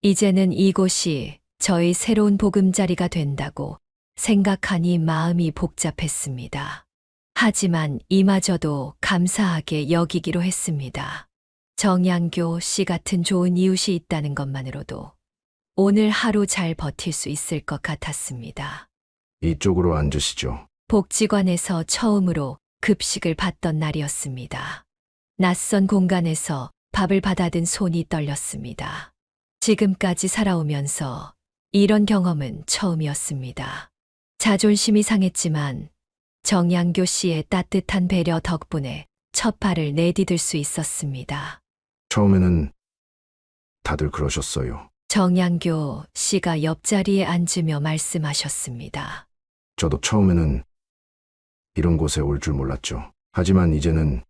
이제는 이곳이 저희 새로운 보금자리가 된다고 생각하니 마음이 복잡했습니다. 하지만 이마저도 감사하게 여기기로 했습니다. 정양교 씨 같은 좋은 이웃이 있다는 것만으로도 오늘 하루 잘 버틸 수 있을 것 같았습니다. 이쪽으로 앉으시죠. 복지관에서 처음으로 급식을 받던 날이었습니다. 낯선 공간에서 밥을 받아든 손이 떨렸습니다. 지금까지 살아오면서 이런 경험은 처음이었습니다. 자존심이 상했지만 정양교 씨의 따뜻한 배려 덕분에 첫 발을 내디딜 수 있었습니다. 처음에는 다들 그러셨어요. 정양교 씨가 옆자리에 앉으며 말씀하셨습니다. 저도 처음에는 이런 곳에 올 줄 몰랐죠. 하지만 이제는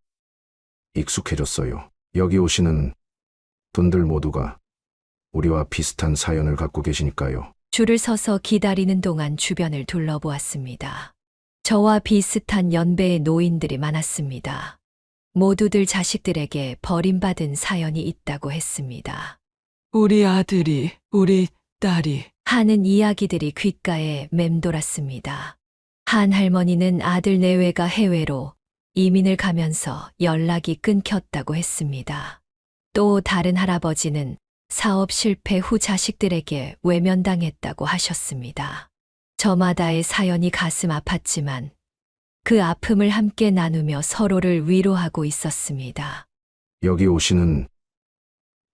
익숙해졌어요. 여기 오시는 분들 모두가 우리와 비슷한 사연을 갖고 계시니까요. 줄을 서서 기다리는 동안 주변을 둘러보았습니다. 저와 비슷한 연배의 노인들이 많았습니다. 모두들 자식들에게 버림받은 사연이 있다고 했습니다. 우리 아들이, 우리 딸이. 하는 이야기들이 귓가에 맴돌았습니다. 한 할머니는 아들 내외가 해외로 이민을 가면서 연락이 끊겼다고 했습니다. 또 다른 할아버지는 사업 실패 후 자식들에게 외면당했다고 하셨습니다. 저마다의 사연이 가슴 아팠지만 그 아픔을 함께 나누며 서로를 위로하고 있었습니다. 여기 오시는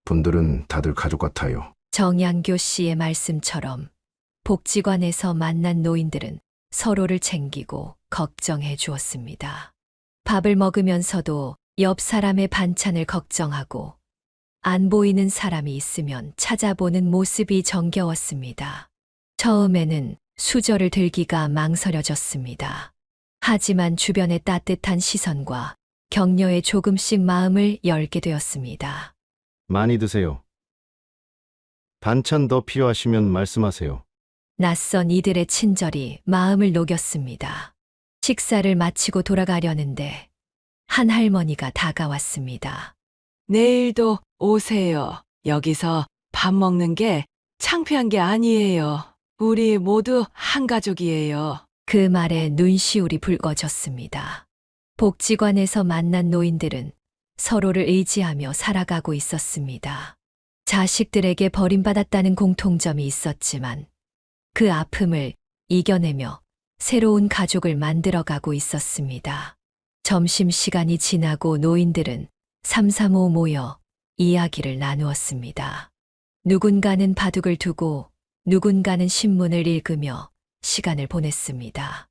분들은 다들 가족 같아요. 정양교 씨의 말씀처럼 복지관에서 만난 노인들은 서로를 챙기고 걱정해 주었습니다. 밥을 먹으면서도 옆 사람의 반찬을 걱정하고 안 보이는 사람이 있으면 찾아보는 모습이 정겨웠습니다. 처음에는 수저를 들기가 망설여졌습니다. 하지만 주변의 따뜻한 시선과 격려에 조금씩 마음을 열게 되었습니다. 많이 드세요. 반찬 더 필요하시면 말씀하세요. 낯선 이들의 친절이 마음을 녹였습니다. 식사를 마치고 돌아가려는데 한 할머니가 다가왔습니다. 내일도 오세요. 여기서 밥 먹는 게 창피한 게 아니에요. 우리 모두 한 가족이에요. 그 말에 눈시울이 붉어졌습니다. 복지관에서 만난 노인들은 서로를 의지하며 살아가고 있었습니다. 자식들에게 버림받았다는 공통점이 있었지만 그 아픔을 이겨내며 새로운 가족을 만들어가고 있었습니다. 점심시간이 지나고 노인들은 삼삼오오 모여 이야기를 나누었습니다. 누군가는 바둑을 두고 누군가는 신문을 읽으며 시간을 보냈습니다.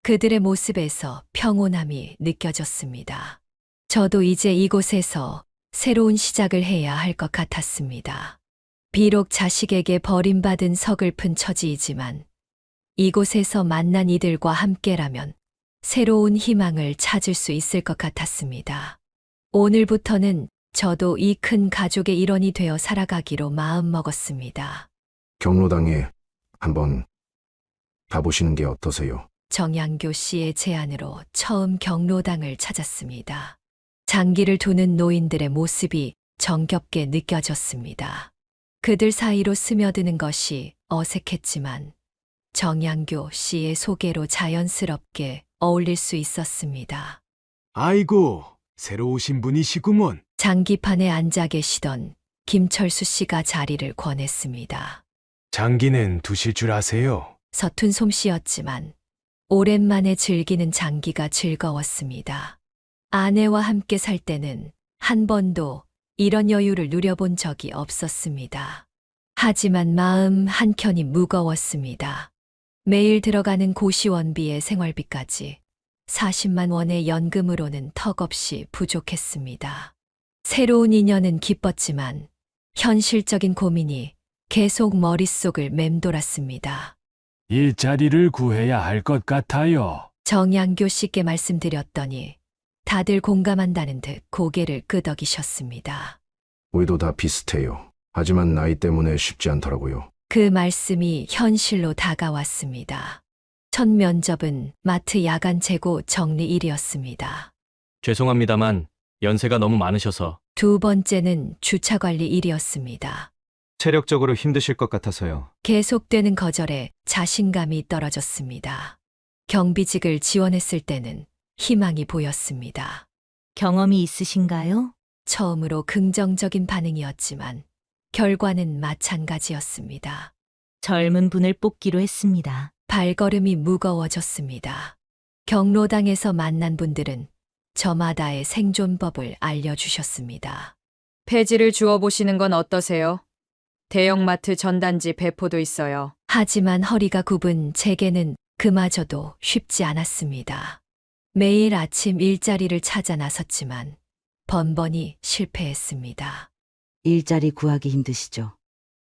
그들의 모습에서 평온함이 느껴졌습니다. 저도 이제 이곳에서 새로운 시작을 해야 할 것 같았습니다. 비록 자식에게 버림받은 서글픈 처지이지만 이곳에서 만난 이들과 함께라면 새로운 희망을 찾을 수 있을 것 같았습니다. 오늘부터는 저도 이 큰 가족의 일원이 되어 살아가기로 마음먹었습니다. 경로당에 한번 가보시는 게 어떠세요? 정양교 씨의 제안으로 처음 경로당을 찾았습니다. 장기를 두는 노인들의 모습이 정겹게 느껴졌습니다. 그들 사이로 스며드는 것이 어색했지만 정양교 씨의 소개로 자연스럽게 어울릴 수 있었습니다. 아이고, 새로 오신 분이시구먼. 장기판에 앉아 계시던 김철수 씨가 자리를 권했습니다. 장기는 두실 줄 아세요? 서툰 솜씨였지만 오랜만에 즐기는 장기가 즐거웠습니다. 아내와 함께 살 때는 한 번도 이런 여유를 누려본 적이 없었습니다. 하지만 마음 한켠이 무거웠습니다. 매일 들어가는 고시원비의 생활비까지 40만 원의 연금으로는 턱없이 부족했습니다. 새로운 인연은 기뻤지만 현실적인 고민이 계속 머릿속을 맴돌았습니다. 일자리를 구해야 할 것 같아요. 정양교 씨께 말씀드렸더니 다들 공감한다는 듯 고개를 끄덕이셨습니다. 우리도 다 비슷해요. 하지만 나이 때문에 쉽지 않더라고요. 그 말씀이 현실로 다가왔습니다. 첫 면접은 마트 야간 재고 정리 일이었습니다. 죄송합니다만 연세가 너무 많으셔서. 두 번째는 주차 관리 일이었습니다. 체력적으로 힘드실 것 같아서요. 계속되는 거절에 자신감이 떨어졌습니다. 경비직을 지원했을 때는 희망이 보였습니다. 경험이 있으신가요? 처음으로 긍정적인 반응이었지만 결과는 마찬가지였습니다. 젊은 분을 뽑기로 했습니다. 발걸음이 무거워졌습니다. 경로당에서 만난 분들은 저마다의 생존법을 알려주셨습니다. 폐지를 주워보시는 건 어떠세요? 대형마트 전단지 배포도 있어요. 하지만 허리가 굽은 제게는 그마저도 쉽지 않았습니다. 매일 아침 일자리를 찾아 나섰지만 번번이 실패했습니다. 일자리 구하기 힘드시죠?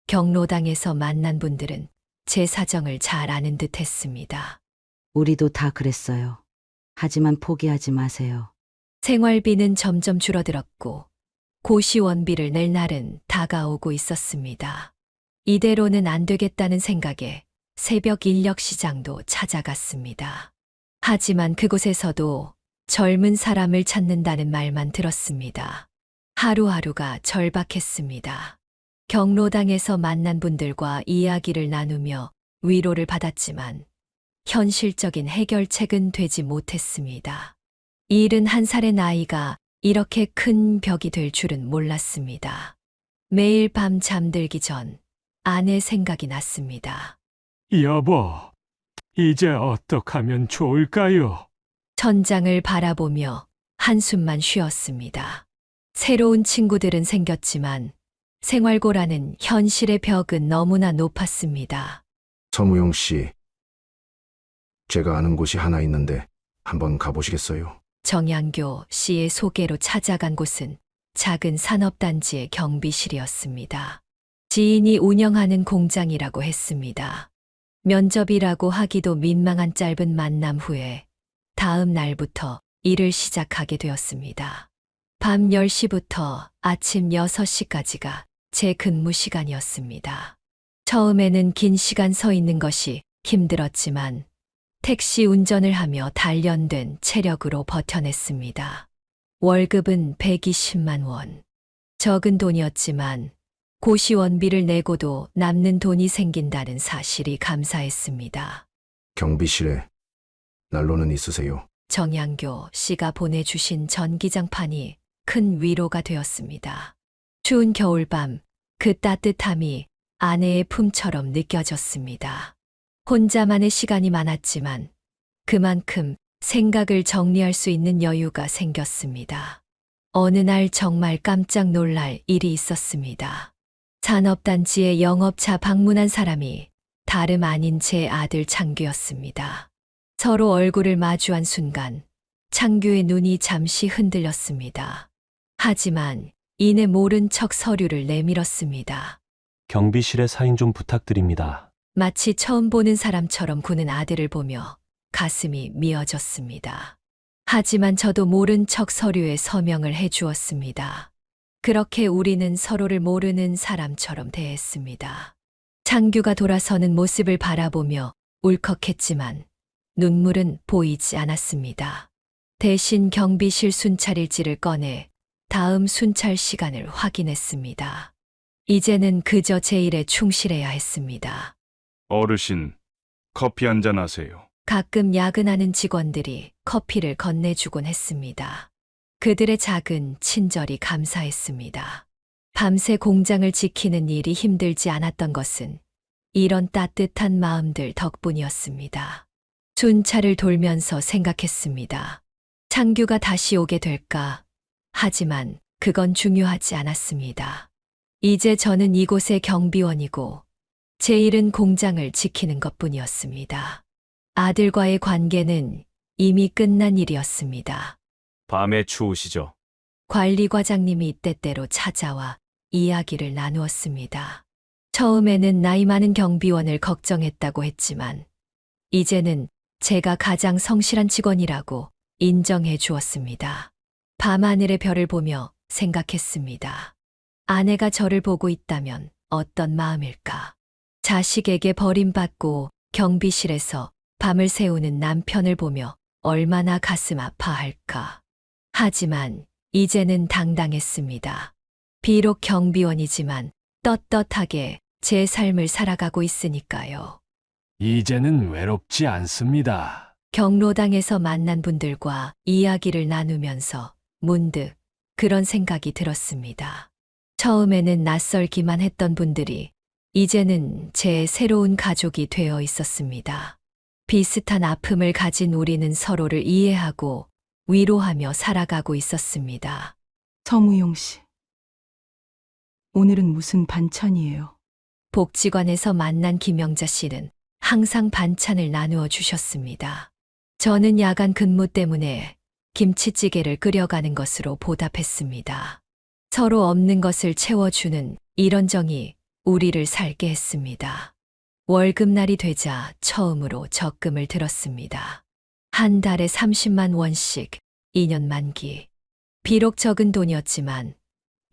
경로당에서 만난 분들은 제 사정을 잘 아는 듯 했습니다. 우리도 다 그랬어요. 하지만 포기하지 마세요. 생활비는 점점 줄어들었고 고시원비를 낼 날은 다가오고 있었습니다. 이대로는 안 되겠다는 생각에 새벽 인력 시장도 찾아갔습니다. 하지만 그곳에서도 젊은 사람을 찾는다는 말만 들었습니다. 하루하루가 절박했습니다. 경로당에서 만난 분들과 이야기를 나누며 위로를 받았지만 현실적인 해결책은 되지 못했습니다. 71살의 나이가 이렇게 큰 벽이 될 줄은 몰랐습니다. 매일 밤 잠들기 전 아내 생각이 났습니다. 여보, 이제 어떡하면 좋을까요? 천장을 바라보며 한숨만 쉬었습니다. 새로운 친구들은 생겼지만 생활고라는 현실의 벽은 너무나 높았습니다. 서무용 씨, 제가 아는 곳이 하나 있는데 한번 가보시겠어요? 정양교 씨의 소개로 찾아간 곳은 작은 산업단지의 경비실이었습니다. 지인이 운영하는 공장이라고 했습니다. 면접이라고 하기도 민망한 짧은 만남 후에 다음 날부터 일을 시작하게 되었습니다. 밤 10시부터 아침 6시까지가 제 근무 시간이었습니다. 처음에는 긴 시간 서 있는 것이 힘들었지만 택시 운전을 하며 단련된 체력으로 버텨냈습니다. 월급은 120만 원. 적은 돈이었지만 고시원비를 내고도 남는 돈이 생긴다는 사실이 감사했습니다. 경비실에 난로는 있으세요? 정양교 씨가 보내주신 전기장판이 큰 위로가 되었습니다. 추운 겨울밤 그 따뜻함이 아내의 품처럼 느껴졌습니다. 혼자만의 시간이 많았지만 그만큼 생각을 정리할 수 있는 여유가 생겼습니다. 어느 날 정말 깜짝 놀랄 일이 있었습니다. 산업단지에 영업차 방문한 사람이 다름 아닌 제 아들 창규였습니다. 서로 얼굴을 마주한 순간 창규의 눈이 잠시 흔들렸습니다. 하지만 이내 모른 척 서류를 내밀었습니다. 경비실에 사인 좀 부탁드립니다. 마치 처음 보는 사람처럼 구는 아들을 보며 가슴이 미어졌습니다. 하지만 저도 모른 척 서류에 서명을 해주었습니다. 그렇게 우리는 서로를 모르는 사람처럼 대했습니다. 창규가 돌아서는 모습을 바라보며 울컥했지만 눈물은 보이지 않았습니다. 대신 경비실 순찰일지를 꺼내 다음 순찰 시간을 확인했습니다. 이제는 그저 제 일에 충실해야 했습니다. 어르신, 커피 한잔 하세요. 가끔 야근하는 직원들이 커피를 건네주곤 했습니다. 그들의 작은 친절이 감사했습니다. 밤새 공장을 지키는 일이 힘들지 않았던 것은 이런 따뜻한 마음들 덕분이었습니다. 순찰을 돌면서 생각했습니다. 창규가 다시 오게 될까? 하지만 그건 중요하지 않았습니다. 이제 저는 이곳의 경비원이고 제 일은 공장을 지키는 것뿐이었습니다. 아들과의 관계는 이미 끝난 일이었습니다. 밤에 추우시죠? 관리과장님이 때때로 찾아와 이야기를 나누었습니다. 처음에는 나이 많은 경비원을 걱정했다고 했지만 이제는 제가 가장 성실한 직원이라고 인정해 주었습니다. 밤하늘의 별을 보며 생각했습니다. 아내가 저를 보고 있다면 어떤 마음일까? 자식에게 버림받고 경비실에서 밤을 새우는 남편을 보며 얼마나 가슴 아파할까? 하지만 이제는 당당했습니다. 비록 경비원이지만 떳떳하게 제 삶을 살아가고 있으니까요. 이제는 외롭지 않습니다. 경로당에서 만난 분들과 이야기를 나누면서 문득 그런 생각이 들었습니다. 처음에는 낯설기만 했던 분들이 이제는 제 새로운 가족이 되어 있었습니다. 비슷한 아픔을 가진 우리는 서로를 이해하고 위로하며 살아가고 있었습니다. 서무용 씨. 오늘은 무슨 반찬이에요? 복지관에서 만난 김영자 씨는 항상 반찬을 나누어 주셨습니다. 저는 야간 근무 때문에 김치찌개를 끓여가는 것으로 보답했습니다. 서로 없는 것을 채워주는 이런 정이 우리를 살게 했습니다. 월급날이 되자 처음으로 적금을 들었습니다. 한 달에 30만 원씩 2년 만기. 비록 적은 돈이었지만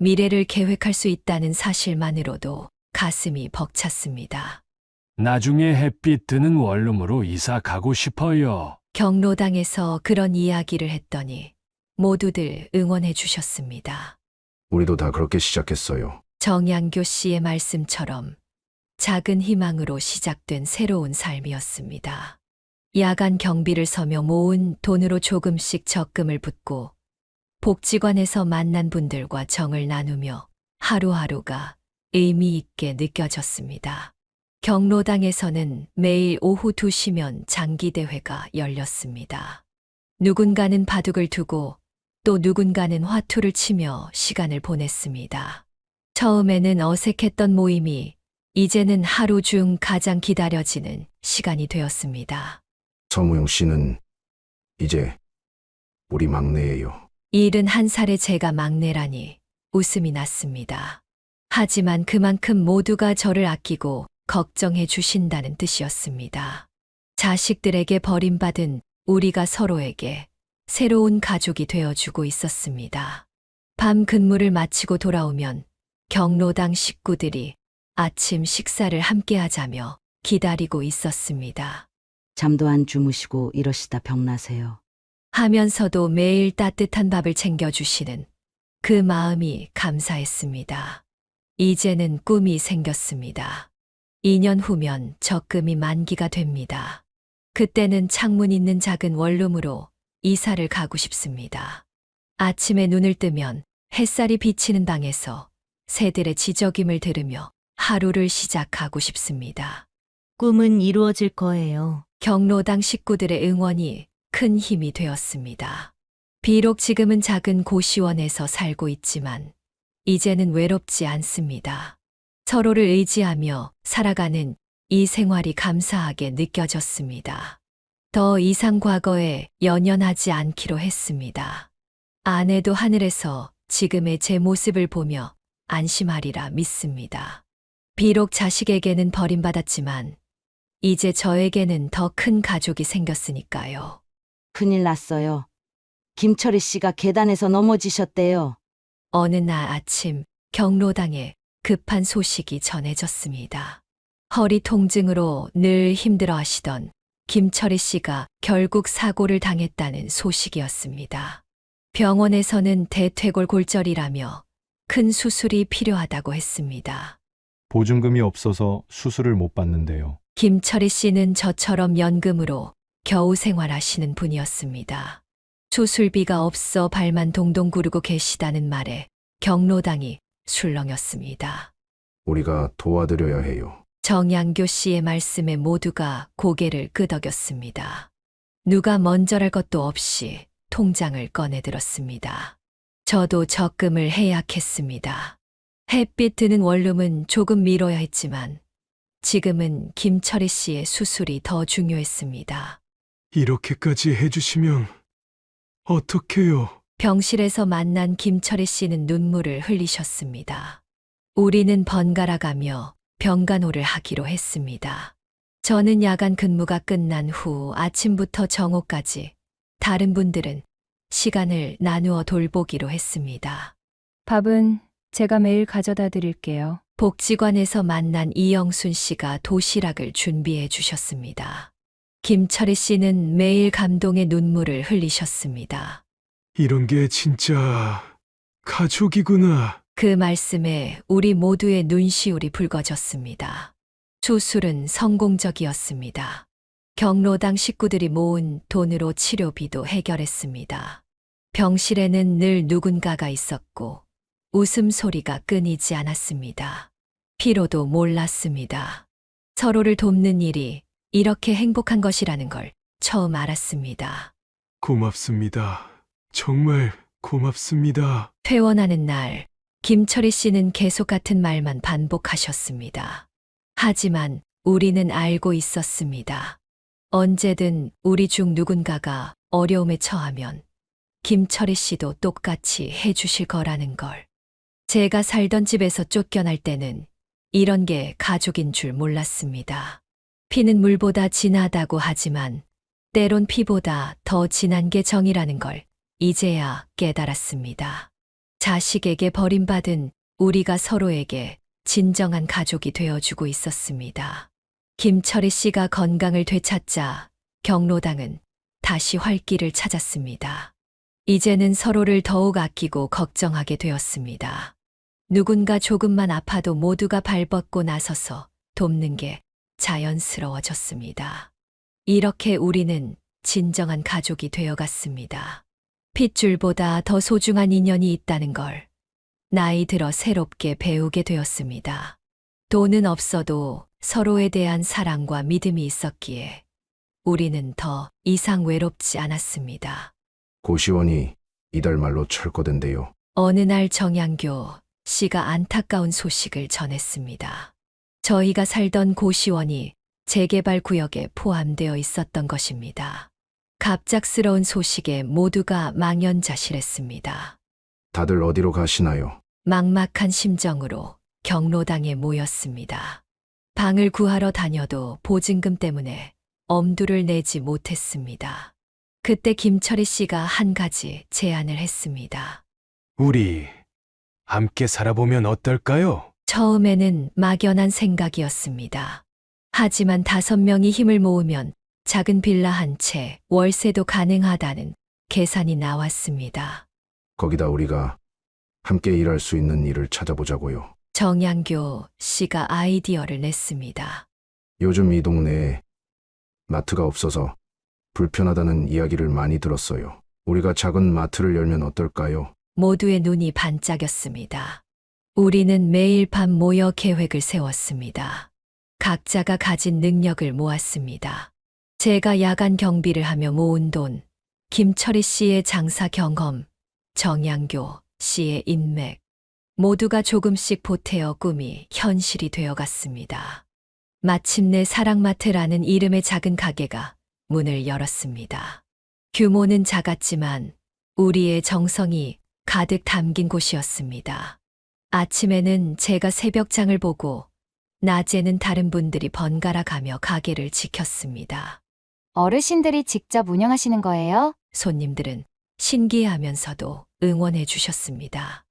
미래를 계획할 수 있다는 사실만으로도 가슴이 벅찼습니다. 나중에 햇빛 드는 원룸으로 이사 가고 싶어요. 경로당에서 그런 이야기를 했더니 모두들 응원해 주셨습니다. 우리도 다 그렇게 시작했어요. 정양교 씨의 말씀처럼 작은 희망으로 시작된 새로운 삶이었습니다. 야간 경비를 서며 모은 돈으로 조금씩 적금을 붓고 복지관에서 만난 분들과 정을 나누며 하루하루가 의미 있게 느껴졌습니다. 경로당에서는 매일 오후 2시면 장기대회가 열렸습니다. 누군가는 바둑을 두고 또 누군가는 화투를 치며 시간을 보냈습니다. 처음에는 어색했던 모임이 이제는 하루 중 가장 기다려지는 시간이 되었습니다. 서무용 씨는 이제 우리 막내예요. 71살의 제가 막내라니 웃음이 났습니다. 하지만 그만큼 모두가 저를 아끼고 걱정해 주신다는 뜻이었습니다. 자식들에게 버림받은 우리가 서로에게 새로운 가족이 되어주고 있었습니다. 밤 근무를 마치고 돌아오면 경로당 식구들이 아침 식사를 함께 하자며 기다리고 있었습니다. 잠도 안 주무시고 이러시다 병나세요. 하면서도 매일 따뜻한 밥을 챙겨주시는 그 마음이 감사했습니다. 이제는 꿈이 생겼습니다. 2년 후면 적금이 만기가 됩니다. 그때는 창문 있는 작은 원룸으로 이사를 가고 싶습니다. 아침에 눈을 뜨면 햇살이 비치는 방에서 새들의 지저귐을 들으며 하루를 시작하고 싶습니다. 꿈은 이루어질 거예요. 경로당 식구들의 응원이 큰 힘이 되었습니다. 비록 지금은 작은 고시원에서 살고 있지만 이제는 외롭지 않습니다. 서로를 의지하며 살아가는 이 생활이 감사하게 느껴졌습니다. 더 이상 과거에 연연하지 않기로 했습니다. 아내도 하늘에서 지금의 제 모습을 보며 안심하리라 믿습니다. 비록 자식에게는 버림받았지만 이제 저에게는 더 큰 가족이 생겼으니까요. 큰일 났어요. 김철희 씨가 계단에서 넘어지셨대요. 어느 날 아침 경로당에 급한 소식이 전해졌습니다. 허리 통증으로 늘 힘들어하시던 김철희 씨가 결국 사고를 당했다는 소식이었습니다. 병원에서는 대퇴골 골절이라며 큰 수술이 필요하다고 했습니다. 보증금이 없어서 수술을 못 받는데요. 김철희 씨는 저처럼 연금으로 겨우 생활하시는 분이었습니다. 수술비가 없어 발만 동동 구르고 계시다는 말에 경로당이 술렁였습니다. 우리가 도와드려야 해요. 정양교 씨의 말씀에 모두가 고개를 끄덕였습니다. 누가 먼저랄 것도 없이 통장을 꺼내들었습니다. 저도 적금을 해약했습니다. 햇빛 드는 원룸은 조금 미뤄야 했지만 지금은 김철희 씨의 수술이 더 중요했습니다. 이렇게까지 해주시면 어떡해요? 병실에서 만난 김철희 씨는 눈물을 흘리셨습니다. 우리는 번갈아가며 병간호를 하기로 했습니다. 저는 야간 근무가 끝난 후 아침부터 정오까지, 다른 분들은 시간을 나누어 돌보기로 했습니다. 밥은 제가 매일 가져다 드릴게요. 복지관에서 만난 이영순 씨가 도시락을 준비해 주셨습니다. 김철희 씨는 매일 감동의 눈물을 흘리셨습니다. 이런 게 진짜 가족이구나. 그 말씀에 우리 모두의 눈시울이 붉어졌습니다. 수술은 성공적이었습니다. 경로당 식구들이 모은 돈으로 치료비도 해결했습니다. 병실에는 늘 누군가가 있었고 웃음소리가 끊이지 않았습니다. 피로도 몰랐습니다. 서로를 돕는 일이 이렇게 행복한 것이라는 걸 처음 알았습니다. 고맙습니다. 정말 고맙습니다. 퇴원하는 날, 김철희 씨는 계속 같은 말만 반복하셨습니다. 하지만 우리는 알고 있었습니다. 언제든 우리 중 누군가가 어려움에 처하면 김철희 씨도 똑같이 해주실 거라는 걸. 제가 살던 집에서 쫓겨날 때는 이런 게 가족인 줄 몰랐습니다. 피는 물보다 진하다고 하지만 때론 피보다 더 진한 게 정이라는 걸 이제야 깨달았습니다. 자식에게 버림받은 우리가 서로에게 진정한 가족이 되어주고 있었습니다. 김철희 씨가 건강을 되찾자 경로당은 다시 활기를 찾았습니다. 이제는 서로를 더욱 아끼고 걱정하게 되었습니다. 누군가 조금만 아파도 모두가 발벗고 나서서 돕는 게 자연스러워졌습니다. 이렇게 우리는 진정한 가족이 되어갔습니다. 핏줄보다 더 소중한 인연이 있다는 걸 나이 들어 새롭게 배우게 되었습니다. 돈은 없어도 서로에 대한 사랑과 믿음이 있었기에 우리는 더 이상 외롭지 않았습니다. 고시원이 이달 말로 철거된대요. 어느 날 정양교 씨가 안타까운 소식을 전했습니다. 저희가 살던 고시원이 재개발 구역에 포함되어 있었던 것입니다. 갑작스러운 소식에 모두가 망연자실했습니다. 다들 어디로 가시나요? 막막한 심정으로 경로당에 모였습니다. 방을 구하러 다녀도 보증금 때문에 엄두를 내지 못했습니다. 그때 김철희 씨가 한 가지 제안을 했습니다. 우리 함께 살아보면 어떨까요? 처음에는 막연한 생각이었습니다. 하지만 5명이 힘을 모으면 작은 빌라 한 채 월세도 가능하다는 계산이 나왔습니다. 거기다 우리가 함께 일할 수 있는 일을 찾아보자고요. 정양교 씨가 아이디어를 냈습니다. 요즘 이 동네에 마트가 없어서 불편하다는 이야기를 많이 들었어요. 우리가 작은 마트를 열면 어떨까요? 모두의 눈이 반짝였습니다. 우리는 매일 밤 모여 계획을 세웠습니다. 각자가 가진 능력을 모았습니다. 제가 야간 경비를 하며 모은 돈, 김철희 씨의 장사 경험, 정양교 씨의 인맥, 모두가 조금씩 보태어 꿈이 현실이 되어갔습니다. 마침내 사랑마트라는 이름의 작은 가게가 문을 열었습니다. 규모는 작았지만 우리의 정성이 가득 담긴 곳이었습니다. 아침에는 제가 새벽장을 보고 낮에는 다른 분들이 번갈아 가며 가게를 지켰습니다. 어르신들이 직접 운영하시는 거예요? 손님들은 신기해하면서도 응원해 주셨습니다.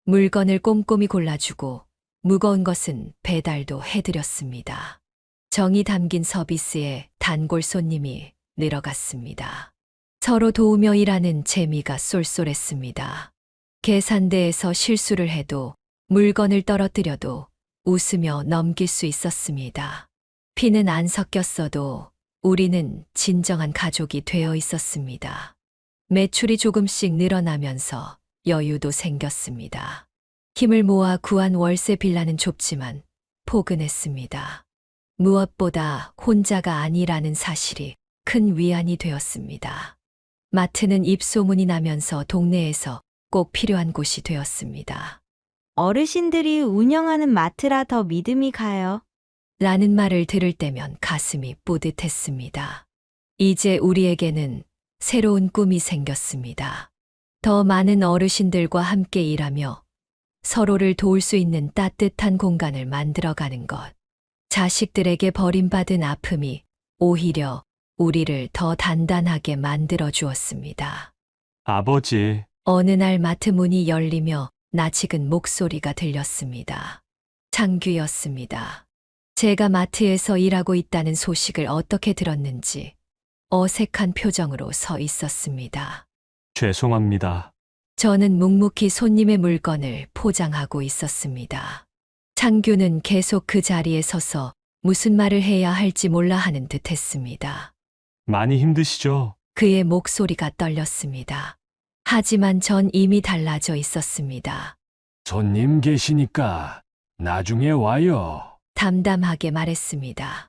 물건을 꼼꼼히 골라주고 무거운 것은 배달도 해드렸습니다. 정이 담긴 서비스에 단골 손님이 늘어갔습니다. 서로 도우며 일하는 재미가 쏠쏠했습니다. 계산대에서 실수를 해도 물건을 떨어뜨려도 웃으며 넘길 수 있었습니다. 피는 안 섞였어도 우리는 진정한 가족이 되어 있었습니다. 매출이 조금씩 늘어나면서 여유도 생겼습니다. 힘을 모아 구한 월세 빌라는 좁지만 포근했습니다. 무엇보다 혼자가 아니라는 사실이 큰 위안이 되었습니다. 마트는 입소문이 나면서 동네에서 꼭 필요한 곳이 되었습니다. 어르신들이 운영하는 마트라 더 믿음이 가요. 라는 말을 들을 때면 가슴이 뿌듯했습니다. 이제 우리에게는 새로운 꿈이 생겼습니다. 더 많은 어르신들과 함께 일하며 서로를 도울 수 있는 따뜻한 공간을 만들어가는 것. 자식들에게 버림받은 아픔이 오히려 우리를 더 단단하게 만들어 주었습니다. 아버지, 어느 날 마트 문이 열리며 낯익은 목소리가 들렸습니다. 창규였습니다. 제가 마트에서 일하고 있다는 소식을 어떻게 들었는지 어색한 표정으로 서 있었습니다. 죄송합니다. 저는 묵묵히 손님의 물건을 포장하고 있었습니다. 창규는 계속 그 자리에 서서 무슨 말을 해야 할지 몰라 하는 듯 했습니다. 많이 힘드시죠? 그의 목소리가 떨렸습니다. 하지만 전 이미 달라져 있었습니다. 손님 계시니까 나중에 와요. 담담하게 말했습니다.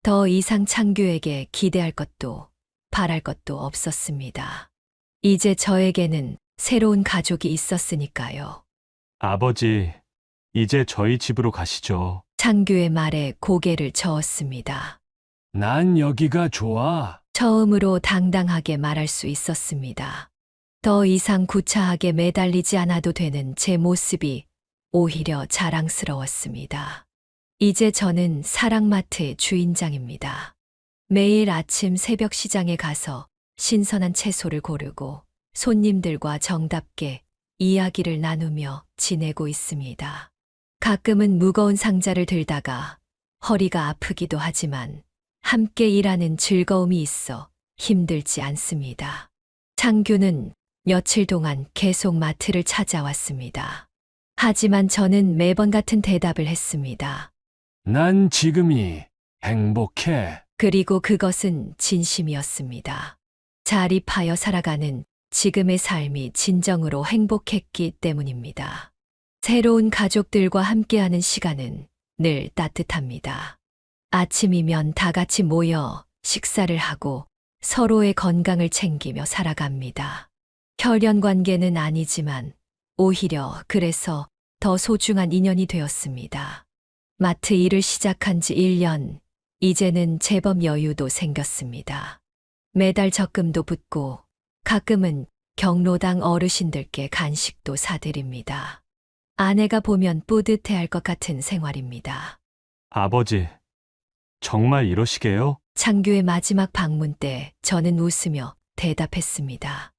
더 이상 창규에게 기대할 것도 바랄 것도 없었습니다. 이제 저에게는 새로운 가족이 있었으니까요. 아버지, 이제 저희 집으로 가시죠. 창규의 말에 고개를 저었습니다. 난 여기가 좋아. 처음으로 당당하게 말할 수 있었습니다. 더 이상 구차하게 매달리지 않아도 되는 제 모습이 오히려 자랑스러웠습니다. 이제 저는 사랑마트의 주인장입니다. 매일 아침 새벽 시장에 가서 신선한 채소를 고르고 손님들과 정답게 이야기를 나누며 지내고 있습니다. 가끔은 무거운 상자를 들다가 허리가 아프기도 하지만 함께 일하는 즐거움이 있어 힘들지 않습니다. 창규는 며칠 동안 계속 마트를 찾아왔습니다. 하지만 저는 매번 같은 대답을 했습니다. 난 지금이 행복해. 그리고 그것은 진심이었습니다. 자립하여 살아가는 지금의 삶이 진정으로 행복했기 때문입니다. 새로운 가족들과 함께하는 시간은 늘 따뜻합니다. 아침이면 다 같이 모여 식사를 하고 서로의 건강을 챙기며 살아갑니다. 혈연 관계는 아니지만 오히려 그래서 더 소중한 인연이 되었습니다. 마트 일을 시작한 지 1년, 이제는 제법 여유도 생겼습니다. 매달 적금도 붙고 가끔은 경로당 어르신들께 간식도 사드립니다. 아내가 보면 뿌듯해할 것 같은 생활입니다. 아버지, 정말 이러시게요? 창규의 마지막 방문 때 저는 웃으며 대답했습니다.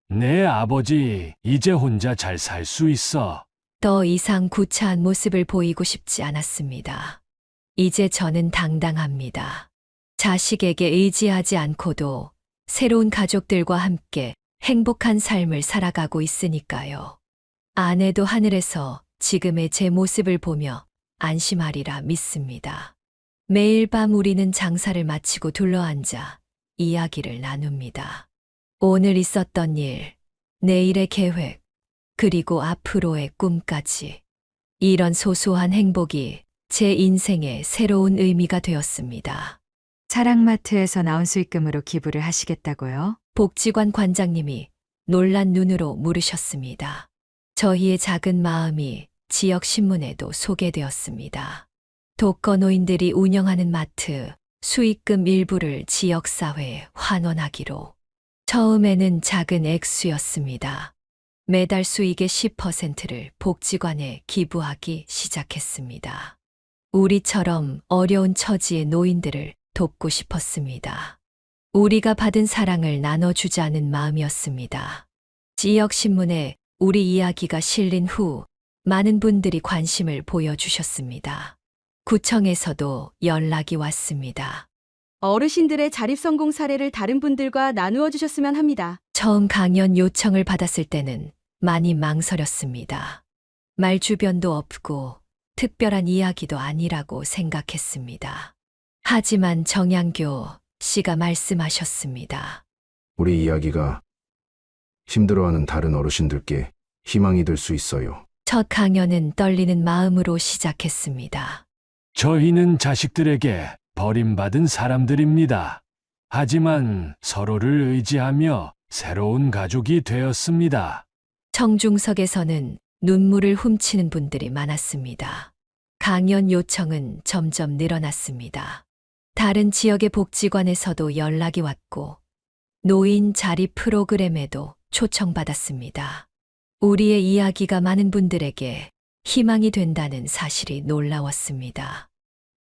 내 아버지 이제 혼자 잘 살 수 있어. 더 이상 구차한 모습을 보이고 싶지 않았습니다. 이제 저는 당당합니다. 자식에게 의지하지 않고도 새로운 가족들과 함께 행복한 삶을 살아가고 있으니까요. 아내도 하늘에서 지금의 제 모습을 보며 안심하리라 믿습니다. 매일 밤 우리는 장사를 마치고 둘러앉아 이야기를 나눕니다. 오늘 있었던 일, 내일의 계획, 그리고 앞으로의 꿈까지. 이런 소소한 행복이 제 인생의 새로운 의미가 되었습니다. 사랑마트에서 나온 수익금으로 기부를 하시겠다고요? 복지관 관장님이 놀란 눈으로 물으셨습니다. 저희의 작은 마음이 지역 신문에도 소개되었습니다. 독거노인들이 운영하는 마트 수익금 일부를 지역사회에 환원하기로. 처음에는 작은 액수였습니다. 매달 수익의 10%를 복지관에 기부하기 시작했습니다. 우리처럼 어려운 처지의 노인들을 돕고 싶었습니다. 우리가 받은 사랑을 나눠주자는 마음이었습니다. 지역신문에 우리 이야기가 실린 후 많은 분들이 관심을 보여주셨습니다. 구청에서도 연락이 왔습니다. 어르신들의 자립성공 사례를 다른 분들과 나누어 주셨으면 합니다. 처음 강연 요청을 받았을 때는 많이 망설였습니다. 말 주변도 없고 특별한 이야기도 아니라고 생각했습니다. 하지만 정양교 씨가 말씀하셨습니다. 우리 이야기가 힘들어하는 다른 어르신들께 희망이 될 수 있어요. 첫 강연은 떨리는 마음으로 시작했습니다. 저희는 자식들에게 버림받은 사람들입니다. 하지만 서로를 의지하며 새로운 가족이 되었습니다. 청중석에서는 눈물을 훔치는 분들이 많았습니다. 강연 요청은 점점 늘어났습니다. 다른 지역의 복지관에서도 연락이 왔고 노인 자립 프로그램에도 초청받았습니다. 우리의 이야기가 많은 분들에게 희망이 된다는 사실이 놀라웠습니다.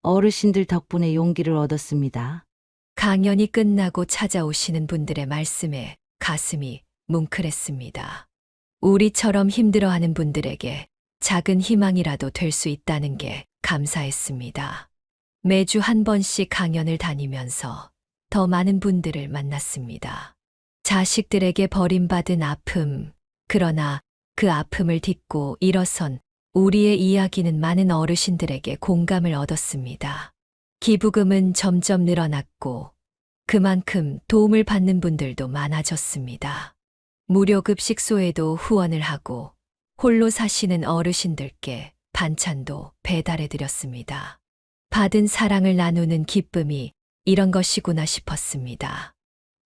어르신들 덕분에 용기를 얻었습니다. 강연이 끝나고 찾아오시는 분들의 말씀에 가슴이 뭉클했습니다. 우리처럼 힘들어하는 분들에게 작은 희망이라도 될 수 있다는 게 감사했습니다. 매주 한 번씩 강연을 다니면서 더 많은 분들을 만났습니다. 자식들에게 버림받은 아픔, 그러나 그 아픔을 딛고 일어선 우리의 이야기는 많은 어르신들에게 공감을 얻었습니다. 기부금은 점점 늘어났고 그만큼 도움을 받는 분들도 많아졌습니다. 무료급 식소에도 후원을 하고 홀로 사시는 어르신들께 반찬도 배달해 드렸습니다. 받은 사랑을 나누는 기쁨이 이런 것이구나 싶었습니다.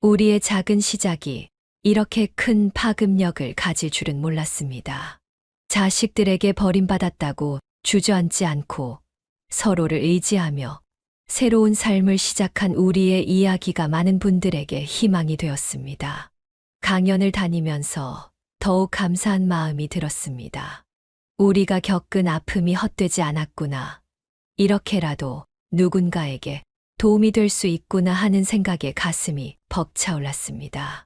우리의 작은 시작이 이렇게 큰 파급력을 가질 줄은 몰랐습니다. 자식들에게 버림받았다고 주저앉지 않고 서로를 의지하며 새로운 삶을 시작한 우리의 이야기가 많은 분들에게 희망이 되었습니다. 강연을 다니면서 더욱 감사한 마음이 들었습니다. 우리가 겪은 아픔이 헛되지 않았구나. 이렇게라도 누군가에게 도움이 될 수 있구나 하는 생각에 가슴이 벅차올랐습니다.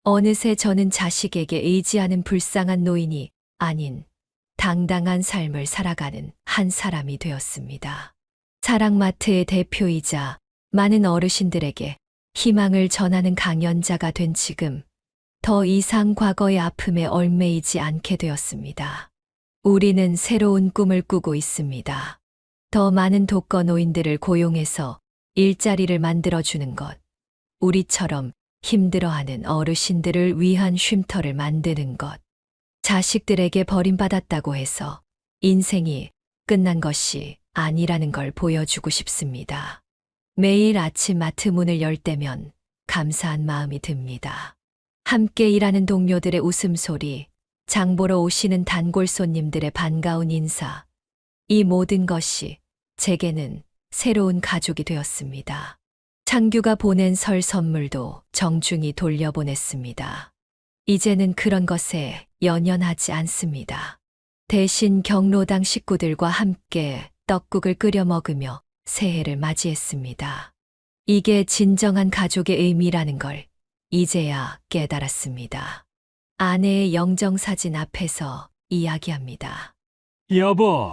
어느새 저는 자식에게 의지하는 불쌍한 노인이 아닌 당당한 삶을 살아가는 한 사람이 되었습니다. 사랑마트의 대표이자 많은 어르신들에게 희망을 전하는 강연자가 된 지금 더 이상 과거의 아픔에 얽매이지 않게 되었습니다. 우리는 새로운 꿈을 꾸고 있습니다. 더 많은 독거노인들을 고용해서 일자리를 만들어주는 것, 우리처럼 힘들어하는 어르신들을 위한 쉼터를 만드는 것, 자식들에게 버림받았다고 해서 인생이 끝난 것이 아니라는 걸 보여주고 싶습니다. 매일 아침 마트 문을 열 때면 감사한 마음이 듭니다. 함께 일하는 동료들의 웃음소리, 장 보러 오시는 단골 손님들의 반가운 인사, 이 모든 것이 제게는 새로운 가족이 되었습니다. 창규가 보낸 설 선물도 정중히 돌려보냈습니다. 이제는 그런 것에 연연하지 않습니다. 대신 경로당 식구들과 함께 떡국을 끓여 먹으며 새해를 맞이했습니다. 이게 진정한 가족의 의미라는 걸 이제야 깨달았습니다. 아내의 영정사진 앞에서 이야기합니다. 여보,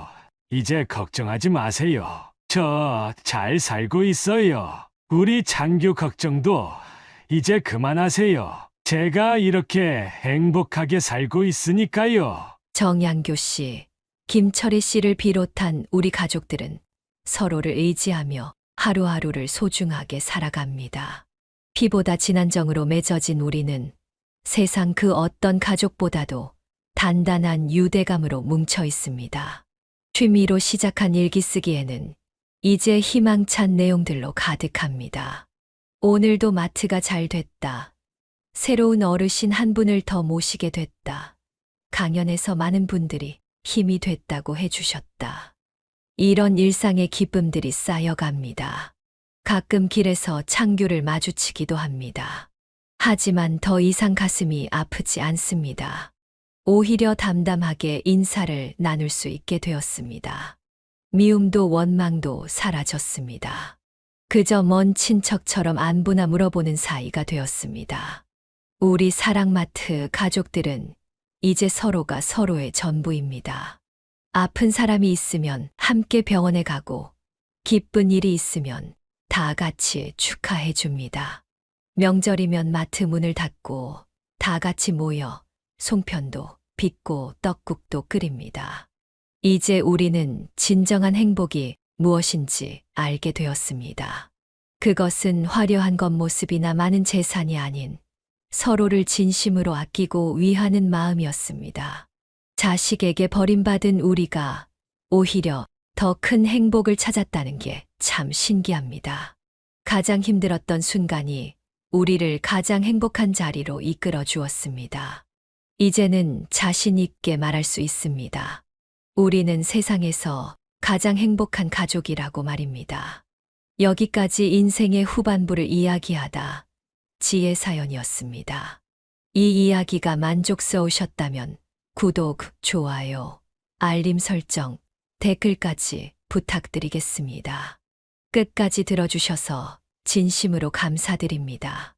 이제 걱정하지 마세요. 저 잘 살고 있어요. 우리 창규 걱정도 이제 그만하세요. 제가 이렇게 행복하게 살고 있으니까요. 정양교 씨, 김철희 씨를 비롯한 우리 가족들은 서로를 의지하며 하루하루를 소중하게 살아갑니다. 피보다 진한 정으로 맺어진 우리는 세상 그 어떤 가족보다도 단단한 유대감으로 뭉쳐 있습니다. 취미로 시작한 일기 쓰기에는 이제 희망찬 내용들로 가득합니다. 오늘도 마트가 잘 됐다. 새로운 어르신 한 분을 더 모시게 됐다. 강연에서 많은 분들이 힘이 됐다고 해주셨다. 이런 일상의 기쁨들이 쌓여갑니다. 가끔 길에서 창규를 마주치기도 합니다. 하지만 더 이상 가슴이 아프지 않습니다. 오히려 담담하게 인사를 나눌 수 있게 되었습니다. 미움도 원망도 사라졌습니다. 그저 먼 친척처럼 안부나 물어보는 사이가 되었습니다. 우리 사랑마트 가족들은 이제 서로가 서로의 전부입니다. 아픈 사람이 있으면 함께 병원에 가고 기쁜 일이 있으면 다 같이 축하해 줍니다. 명절이면 마트 문을 닫고 다 같이 모여 송편도 빚고 떡국도 끓입니다. 이제 우리는 진정한 행복이 무엇인지 알게 되었습니다. 그것은 화려한 겉모습이나 많은 재산이 아닌 서로를 진심으로 아끼고 위하는 마음이었습니다. 자식에게 버림받은 우리가 오히려 더 큰 행복을 찾았다는 게 참 신기합니다. 가장 힘들었던 순간이 우리를 가장 행복한 자리로 이끌어 주었습니다. 이제는 자신 있게 말할 수 있습니다. 우리는 세상에서 가장 행복한 가족이라고 말입니다. 여기까지 인생의 후반부를 이야기하다 지혜 사연이었습니다. 이 이야기가 만족스러우셨다면 구독, 좋아요, 알림 설정, 댓글까지 부탁드리겠습니다. 끝까지 들어주셔서 진심으로 감사드립니다.